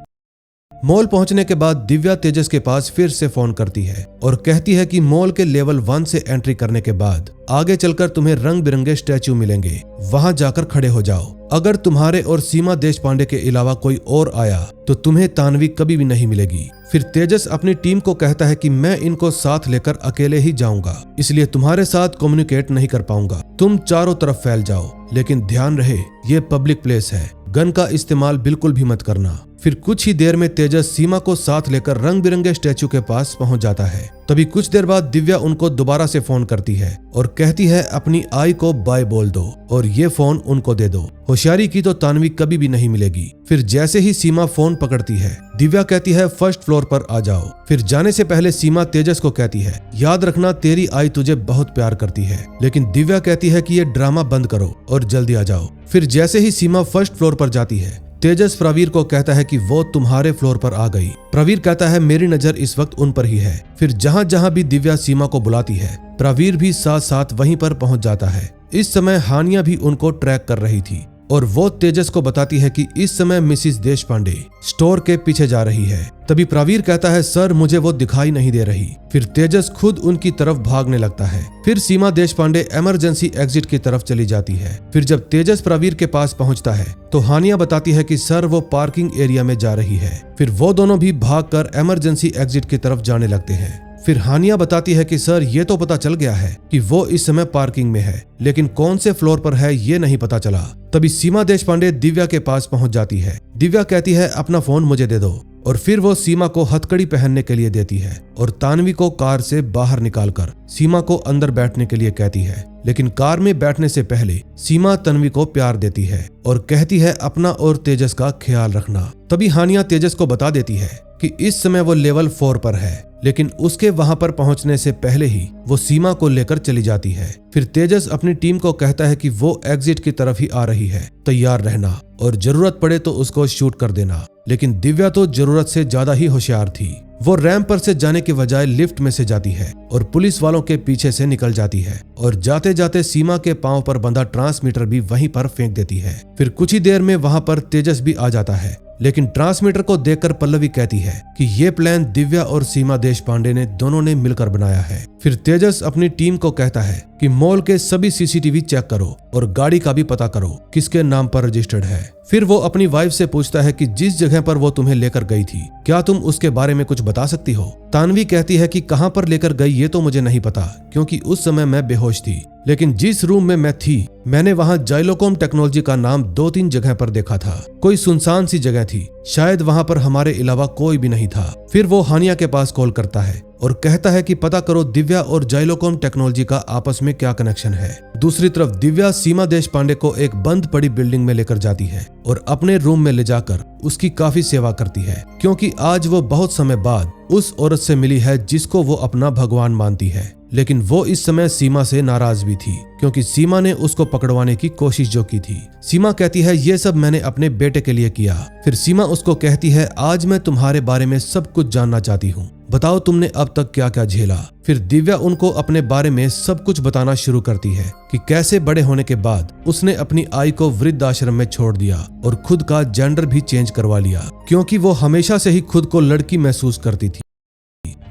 मॉल पहुंचने के बाद दिव्या तेजस के पास फिर से फोन करती है और कहती है कि मॉल के लेवल 1 से एंट्री करने के बाद आगे चलकर तुम्हें रंग बिरंगे स्टैचू मिलेंगे, वहां जाकर खड़े हो जाओ। अगर तुम्हारे और सीमा देशपांडे के अलावा कोई और आया तो तुम्हें तानवी कभी भी नहीं मिलेगी। फिर तेजस अपनी टीम को कहता है कि मैं इनको साथ लेकर अकेले ही जाऊंगा इसलिए तुम्हारे साथ कम्युनिकेट नहीं कर पाऊंगा, तुम चारों तरफ फैल जाओ लेकिन ध्यान रहे ये पब्लिक प्लेस है, गन का इस्तेमाल बिल्कुल भी मत करना। फिर कुछ ही देर में तेजस सीमा को साथ लेकर रंग बिरंगे स्टैचू के पास पहुंच जाता है। तभी कुछ देर बाद दिव्या उनको दोबारा से फोन करती है और कहती है अपनी आई को बाय बोल दो और ये फोन उनको दे दो, होशियारी की तो तानवी कभी भी नहीं मिलेगी। फिर जैसे ही सीमा फोन पकड़ती है दिव्या कहती है फर्स्ट फ्लोर पर आ जाओ। फिर जाने से पहले सीमा तेजस को कहती है याद रखना तेरी आई तुझे बहुत प्यार करती है। लेकिन दिव्या कहती है कि ये ड्रामा बंद करो और जल्दी आ जाओ। फिर जैसे ही सीमा फर्स्ट फ्लोर पर जाती है तेजस प्रवीर को कहता है कि वो तुम्हारे फ्लोर पर आ गई। प्रवीर कहता है मेरी नजर इस वक्त उन पर ही है। फिर जहां जहां भी दिव्या सीमा को बुलाती है प्रवीर भी साथ साथ वहीं पर पहुंच जाता है। इस समय हानिया भी उनको ट्रैक कर रही थी। और वो तेजस को बताती है कि इस समय मिसिस देशपांडे स्टोर के पीछे जा रही है। तभी प्रवीर कहता है, सर मुझे वो दिखाई नहीं दे रही। फिर तेजस खुद उनकी तरफ भागने लगता है। फिर सीमा देशपांडे इमरजेंसी एग्जिट की तरफ चली जाती है। फिर जब तेजस प्रवीर के पास पहुंचता है तो हानिया बताती है कि सर वो पार्किंग एरिया में जा रही है। फिर वो दोनों भी भागकर इमरजेंसी एग्जिट की तरफ जाने लगते हैं। फिर हानिया बताती है कि सर ये तो पता चल गया है कि वो इस समय पार्किंग में है, लेकिन कौन से फ्लोर पर है ये नहीं पता चला। तभी सीमा देशपांडे दिव्या के पास पहुंच जाती है। दिव्या कहती है, अपना फोन मुझे दे दो, और फिर वो सीमा को हथकड़ी पहनने के लिए देती है और तानवी को कार से बाहर निकालकर सीमा को अंदर बैठने के लिए कहती है। लेकिन कार में बैठने से पहले सीमा तन्वी को प्यार देती है और कहती है अपना और तेजस का ख्याल रखना। तभी हानिया तेजस को बता देती है कि इस समय वो लेवल 4 पर है, लेकिन उसके वहां पर पहुंचने से पहले ही वो सीमा को लेकर चली जाती है। फिर तेजस अपनी टीम को कहता है कि वो एग्जिट की तरफ ही आ रही है, तैयार रहना और जरूरत पड़े तो उसको शूट कर देना। लेकिन दिव्या तो जरूरत से ज्यादा ही होशियार थी। वो रैंप पर से जाने के बजाय लिफ्ट में से जाती है और पुलिस वालों के पीछे से निकल जाती है और जाते जाते सीमा के पांव पर बंधा ट्रांसमीटर भी वहीं पर फेंक देती है। फिर कुछ ही देर में वहां पर तेजस भी आ जाता है, लेकिन ट्रांसमीटर को देखकर पल्लवी कहती है कि ये प्लान दिव्या और सीमा देशपांडे ने दोनों ने मिलकर बनाया है। फिर तेजस अपनी टीम को कहता है कि मॉल के सभी सीसीटीवी चेक करो और गाड़ी का भी पता करो किसके नाम पर रजिस्टर्ड है। फिर वो अपनी वाइफ से पूछता है कि जिस जगह पर वो तुम्हें लेकर गई थी, क्या तुम उसके बारे में कुछ बता सकती हो? तानवी कहती है कि कहां पर लेकर गई ये तो मुझे नहीं पता, क्योंकि उस समय मैं बेहोश थी, लेकिन जिस रूम में मैं थी मैंने वहां जाइलोकॉम टेक्नोलॉजी का नाम 2-3 जगह पर देखा था। कोई सुनसान सी जगह थी, शायद वहां पर हमारे अलावा कोई भी नहीं था। फिर वो हानिया के पास कॉल करता है और कहता है कि पता करो दिव्या और जाइलोकॉम टेक्नोलॉजी का आपस में क्या कनेक्शन है। दूसरी तरफ दिव्या सीमा देशपांडे को एक बंद पड़ी बिल्डिंग में लेकर जाती है और अपने रूम में ले जाकर उसकी काफी सेवा करती है, क्योंकि आज वो बहुत समय बाद उस औरत से मिली है जिसको वो अपना भगवान मानती है। लेकिन वो इस समय सीमा से नाराज भी थी, क्योंकि सीमा ने उसको पकड़वाने की कोशिश जो की थी। सीमा कहती है ये सब मैंने अपने बेटे के लिए किया। फिर सीमा उसको कहती है आज मैं तुम्हारे बारे में सब कुछ जानना चाहती हूँ, बताओ तुमने अब तक क्या क्या झेला। फिर दिव्या उनको अपने बारे में सब कुछ बताना शुरू करती है कि कैसे बड़े होने के बाद उसने अपनी आई को वृद्ध आश्रम में छोड़ दिया और खुद का जेंडर भी चेंज करवा लिया, क्योंकि वो हमेशा से ही खुद को लड़की महसूस करती थी।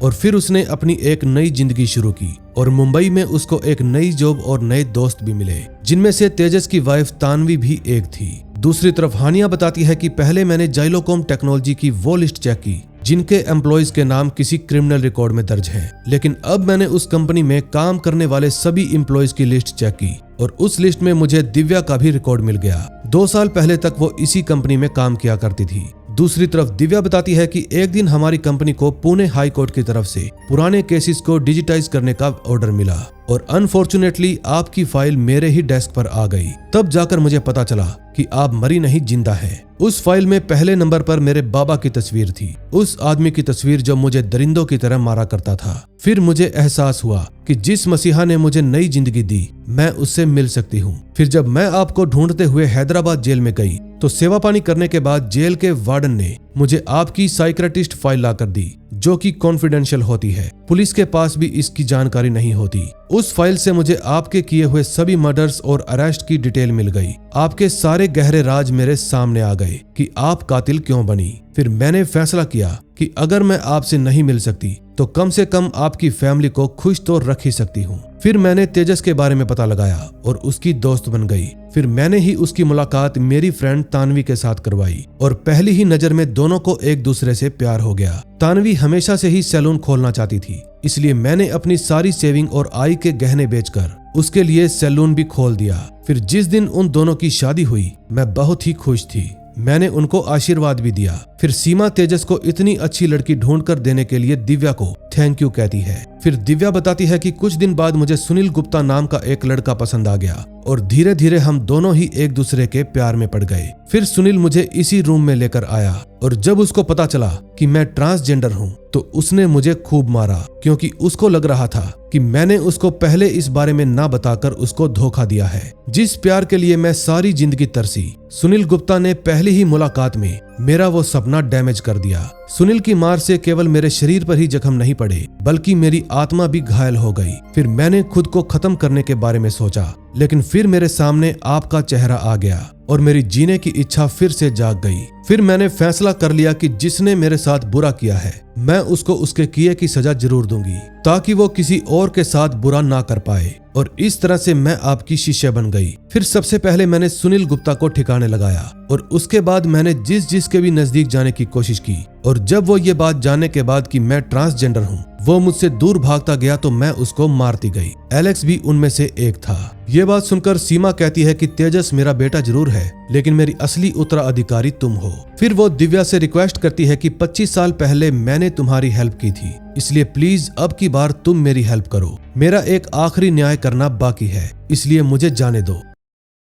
और फिर उसने अपनी एक नई जिंदगी शुरू की और मुंबई में उसको एक नई जॉब और नए दोस्त भी मिले, जिनमें से तेजस की वाइफ तानवी भी एक थी। दूसरी तरफ हानिया बताती है कि पहले मैंने जाइलोकॉम टेक्नोलॉजी की वो लिस्ट चेक की जिनके एम्प्लॉयज के नाम किसी क्रिमिनल रिकॉर्ड में दर्ज हैं, लेकिन अब मैंने उस कंपनी में काम करने वाले सभी एम्प्लॉयज की लिस्ट चेक की और उस लिस्ट में मुझे दिव्या का भी रिकॉर्ड मिल गया। 2 साल पहले तक वो इसी कंपनी में काम किया करती थी। दूसरी तरफ दिव्या बताती है कि एक दिन हमारी कंपनी को पुणे हाई कोर्ट की तरफ से पुराने केसेस को डिजिटाइज करने का ऑर्डर मिला और अनफॉर्चुनेटली आपकी फाइल मेरे ही डेस्क पर आ गई। तब जाकर मुझे पता चला कि आप मरी नहीं जिंदा हैं। उस फाइल में पहले नंबर पर मेरे बाबा की तस्वीर थी, उस आदमी की तस्वीर जो मुझे दरिंदों की तरह मारा करता था। फिर मुझे एहसास हुआ कि जिस मसीहा ने मुझे नई जिंदगी दी मैं उससे मिल सकती हूँ। फिर जब मैं आपको ढूंढते हुए हैदराबाद जेल में गई तो सेवा पानी करने के बाद जेल के वार्डन ने मुझे आपकी साइकियाट्रिस्ट फाइल लाकर दी, जो कि कॉन्फिडेंशियल होती है। पुलिस के पास भी इसकी जानकारी नहीं होती। उस फाइल से मुझे आपके किए हुए सभी मर्डर्स और अरेस्ट की डिटेल मिल गई। आपके सारे गहरे राज मेरे सामने आ गए कि आप कातिल क्यों बनी। फिर मैंने फैसला किया कि अगर मैं आपसे नहीं मिल सकती तो कम से कम आपकी फैमिली को खुश तो रख ही सकती हूँ। फिर मैंने तेजस के बारे में पता लगाया और उसकी दोस्त बन गई। फिर मैंने ही उसकी मुलाकात मेरी फ्रेंड तानवी के साथ करवाई और पहली ही नजर में दोनों को एक दूसरे से प्यार हो गया। तानवी हमेशा से ही सैलून खोलना चाहती थी, इसलिए मैंने अपनी सारी सेविंग और आई के गहने बेचकर उसके लिए सैलून भी खोल दिया। फिर जिस दिन उन दोनों की शादी हुई मैं बहुत ही खुश थी। मैंने उनको आशीर्वाद भी दिया। फिर सीमा तेजस को इतनी अच्छी लड़की ढूंढ कर देने के लिए दिव्या को थैंक यू कहती है। फिर दिव्या बताती है कि कुछ दिन बाद मुझे सुनील गुप्ता नाम का एक लड़का पसंद आ गया और धीरे धीरे हम दोनों ही एक दूसरे के प्यार में पड़ गए। फिर सुनील मुझे इसी रूम में लेकर आया और जब उसको पता चला कि मैं ट्रांसजेंडर हूँ तो उसने मुझे खूब मारा, क्योंकि उसको लग रहा था कि मैंने उसको पहले इस बारे में ना बताकर उसको धोखा दिया है। जिस प्यार के लिए मैं सारी जिंदगी तरसी, सुनील गुप्ता ने पहली ही मुलाकात में मेरा वो सपना डैमेज कर दिया। सुनील की मार से केवल मेरे शरीर पर ही जख्म नहीं पड़े, बल्कि मेरी आत्मा भी घायल हो गई। फिर मैंने खुद को खत्म करने के बारे में सोचा, लेकिन फिर मेरे सामने आपका चेहरा आ गया और मेरी जीने की इच्छा फिर से जाग गई। फिर मैंने फैसला कर लिया कि जिसने मेरे साथ बुरा किया है मैं उसको उसके किए की सजा जरूर दूंगी, ताकि वो किसी और के साथ बुरा ना कर पाए। और इस तरह से मैं आपकी शिष्य बन गई। फिर सबसे पहले मैंने सुनील गुप्ता को ठिकाने लगाया और उसके बाद मैंने जिसके भी नजदीक जाने की कोशिश की। और जब वो ये बात जानने के बाद कि मैं ट्रांसजेंडर हूँ वो मुझसे दूर भागता गया तो मैं उसको मारती गई। एलेक्स भी उनमें से एक था। ये बात सुनकर सीमा कहती है कि तेजस मेरा बेटा जरूर है, लेकिन मेरी असली उत्तराधिकारी तुम हो। फिर वो दिव्या से रिक्वेस्ट करती है कि 25 साल पहले मैंने तुम्हारी हेल्प की थी, इसलिए प्लीज अब की बार तुम मेरी हेल्प करो। मेरा एक आखिरी न्याय करना बाकी है, इसलिए मुझे जाने दो।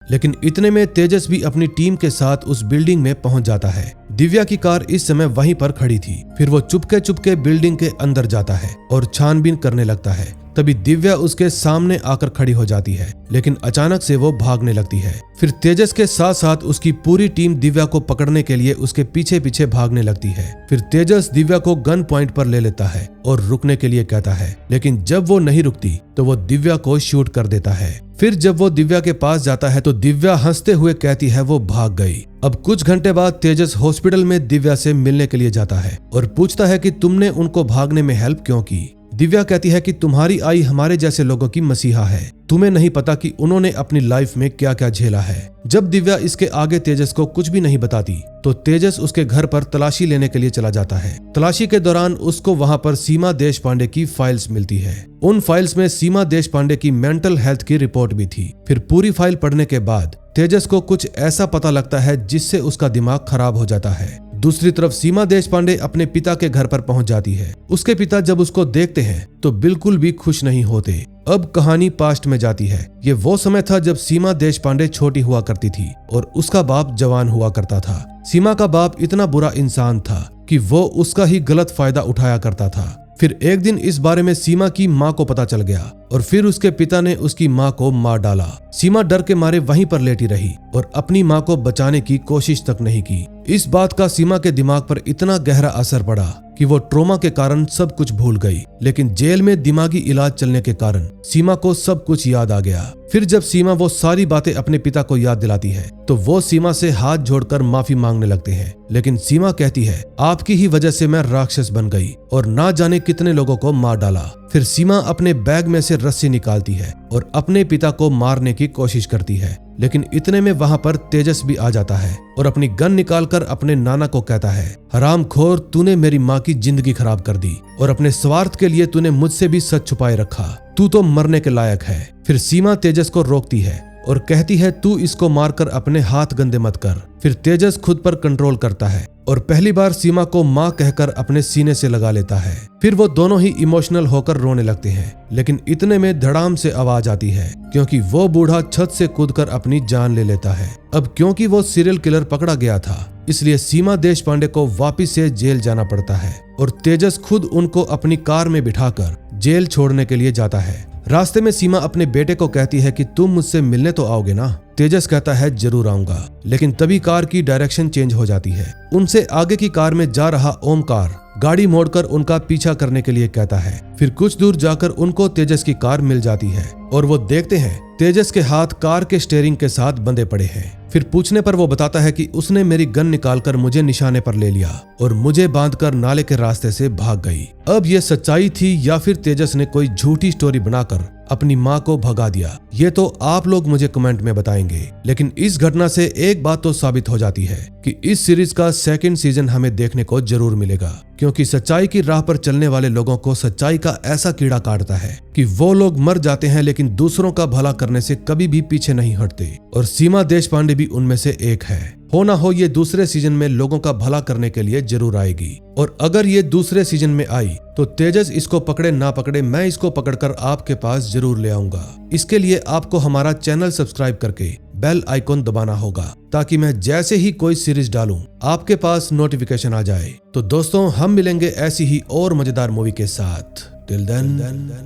लेकिन इतने में तेजस भी अपनी टीम के साथ उस बिल्डिंग में पहुंच जाता है। दिव्या की कार इस समय वहीं पर खड़ी थी। फिर वो चुपके चुपके बिल्डिंग के अंदर जाता है और छानबीन करने लगता है। तभी दिव्या उसके सामने आकर खड़ी हो जाती है, लेकिन अचानक से वो भागने लगती है। फिर तेजस के साथ साथ उसकी पूरी टीम दिव्या को पकड़ने के लिए उसके पीछे पीछे भागने लगती है। फिर तेजस दिव्या को गन पॉइंट पर ले लेता है और रुकने के लिए कहता है, लेकिन जब वो नहीं रुकती तो वो दिव्या को शूट कर देता है। फिर जब वो दिव्या के पास जाता है तो दिव्या हंसते हुए कहती है वो भाग गई। अब कुछ घंटे बाद तेजस हॉस्पिटल में दिव्या से मिलने के लिए जाता है और पूछता है कि तुमने उनको भागने में हेल्प क्यों की। दिव्या कहती है कि तुम्हारी आई हमारे जैसे लोगों की मसीहा है, तुम्हें नहीं पता कि उन्होंने अपनी लाइफ में क्या क्या झेला है। जब दिव्या इसके आगे तेजस को कुछ भी नहीं बताती तो तेजस उसके घर पर तलाशी लेने के लिए चला जाता है। तलाशी के दौरान उसको वहां पर सीमा देशपांडे की फाइल्स मिलती है। उन फाइल्स में सीमा देशपांडे की मेंटल हेल्थ की रिपोर्ट भी थी। फिर पूरी फाइल पढ़ने के बाद तेजस को कुछ ऐसा पता लगता है जिससे उसका दिमाग खराब हो जाता है। दूसरी तरफ सीमा देशपांडे अपने पिता के घर पर पहुंच जाती है। उसके पिता जब उसको देखते हैं तो बिल्कुल भी खुश नहीं होते। अब कहानी पास्ट में जाती है। ये वो समय था जब सीमा देशपांडे छोटी हुआ करती थी और उसका बाप जवान हुआ करता था। सीमा का बाप इतना बुरा इंसान था कि वो उसका ही गलत फायदा उठाया करता था। फिर एक दिन इस बारे में सीमा की माँ को पता चल गया और फिर उसके पिता ने उसकी माँ को मार डाला। सीमा डर के मारे वहीं पर लेटी रही और अपनी माँ को बचाने की कोशिश तक नहीं की। इस बात का सीमा के दिमाग पर इतना गहरा असर पड़ा कि वो ट्रोमा के कारण सब कुछ भूल गई। लेकिन जेल में दिमागी इलाज चलने के कारण सीमा को सब कुछ याद आ गया। फिर जब सीमा वो सारी बातें अपने पिता को याद दिलाती है तो वो सीमा से हाथ जोड़कर माफी मांगने लगते हैं। लेकिन सीमा कहती है, आपकी ही वजह से मैं राक्षस बन गई और ना जाने कितने लोगों को मार डाला। फिर सीमा अपने बैग में से रस्सी निकालती है और अपने पिता को मारने की कोशिश करती है। लेकिन इतने में वहां पर तेजस भी आ जाता है और अपनी गन निकालकर अपने नाना को कहता है, हरामखोर, तूने मेरी माँ की जिंदगी खराब कर दी और अपने स्वार्थ के लिए तूने मुझसे भी सच छुपाए रखा। तू तो मरने के लायक है। फिर सीमा तेजस को रोकती है और कहती है, तू इसको मारकर अपने हाथ गंदे मत कर। फिर तेजस खुद पर कंट्रोल करता है और पहली बार सीमा को माँ कहकर अपने सीने से लगा लेता है। फिर वो दोनों ही इमोशनल होकर रोने लगते हैं। लेकिन इतने में धड़ाम से आवाज आती है क्योंकि वो बूढ़ा छत से कूदकर अपनी जान ले लेता है। अब क्योंकि वो सीरियल किलर पकड़ा गया था इसलिए सीमा देशपांडे को वापिस से जेल जाना पड़ता है और तेजस खुद उनको अपनी कार में बिठाकर जेल छोड़ने के लिए जाता है। रास्ते में सीमा अपने बेटे को कहती है कि तुम मुझसे मिलने तो आओगे ना। तेजस कहता है, जरूर आऊंगा। लेकिन तभी कार की डायरेक्शन चेंज हो जाती है। उनसे आगे की कार में जा रहा ओमकार गाड़ी मोड़कर उनका पीछा करने के लिए कहता है। फिर कुछ दूर जाकर उनको तेजस की कार मिल जाती है और वो देखते हैं तेजस के हाथ कार के स्टीयरिंग के साथ बंधे पड़े हैं। फिर पूछने पर वो बताता है कि उसने मेरी गन निकालकर मुझे निशाने पर ले लिया और मुझे बांधकर नाले के रास्ते से भाग गई। अब ये सच्चाई थी या फिर तेजस ने कोई झूठी स्टोरी बनाकर अपनी माँ को भगा दिया, ये तो आप लोग मुझे कमेंट में बताएंगे। लेकिन इस घटना से एक बात तो साबित हो जाती है कि इस सीरीज का सेकंड सीजन हमें देखने को जरूर मिलेगा, क्योंकि सच्चाई की राह पर चलने वाले लोगों को सच्चाई का ऐसा कीड़ा काटता है कि वो लोग मर जाते हैं लेकिन दूसरों का भला करने से कभी भी पीछे नहीं हटते। और सीमा देशपांडे भी उनमें से एक है। हो ना हो ये दूसरे सीजन में लोगों का भला करने के लिए जरूर आएगी। और अगर ये दूसरे सीजन में आई तो तेजस इसको पकड़े ना पकड़े, मैं इसको पकड़कर आपके पास जरूर ले आऊंगा। इसके लिए आपको हमारा चैनल सब्सक्राइब करके बेल आइकॉन दबाना होगा ताकि मैं जैसे ही कोई सीरीज डालूं आपके पास नोटिफिकेशन आ जाए। तो दोस्तों, हम मिलेंगे ऐसी ही और मजेदार मूवी के साथ। Till then,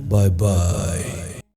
bye bye.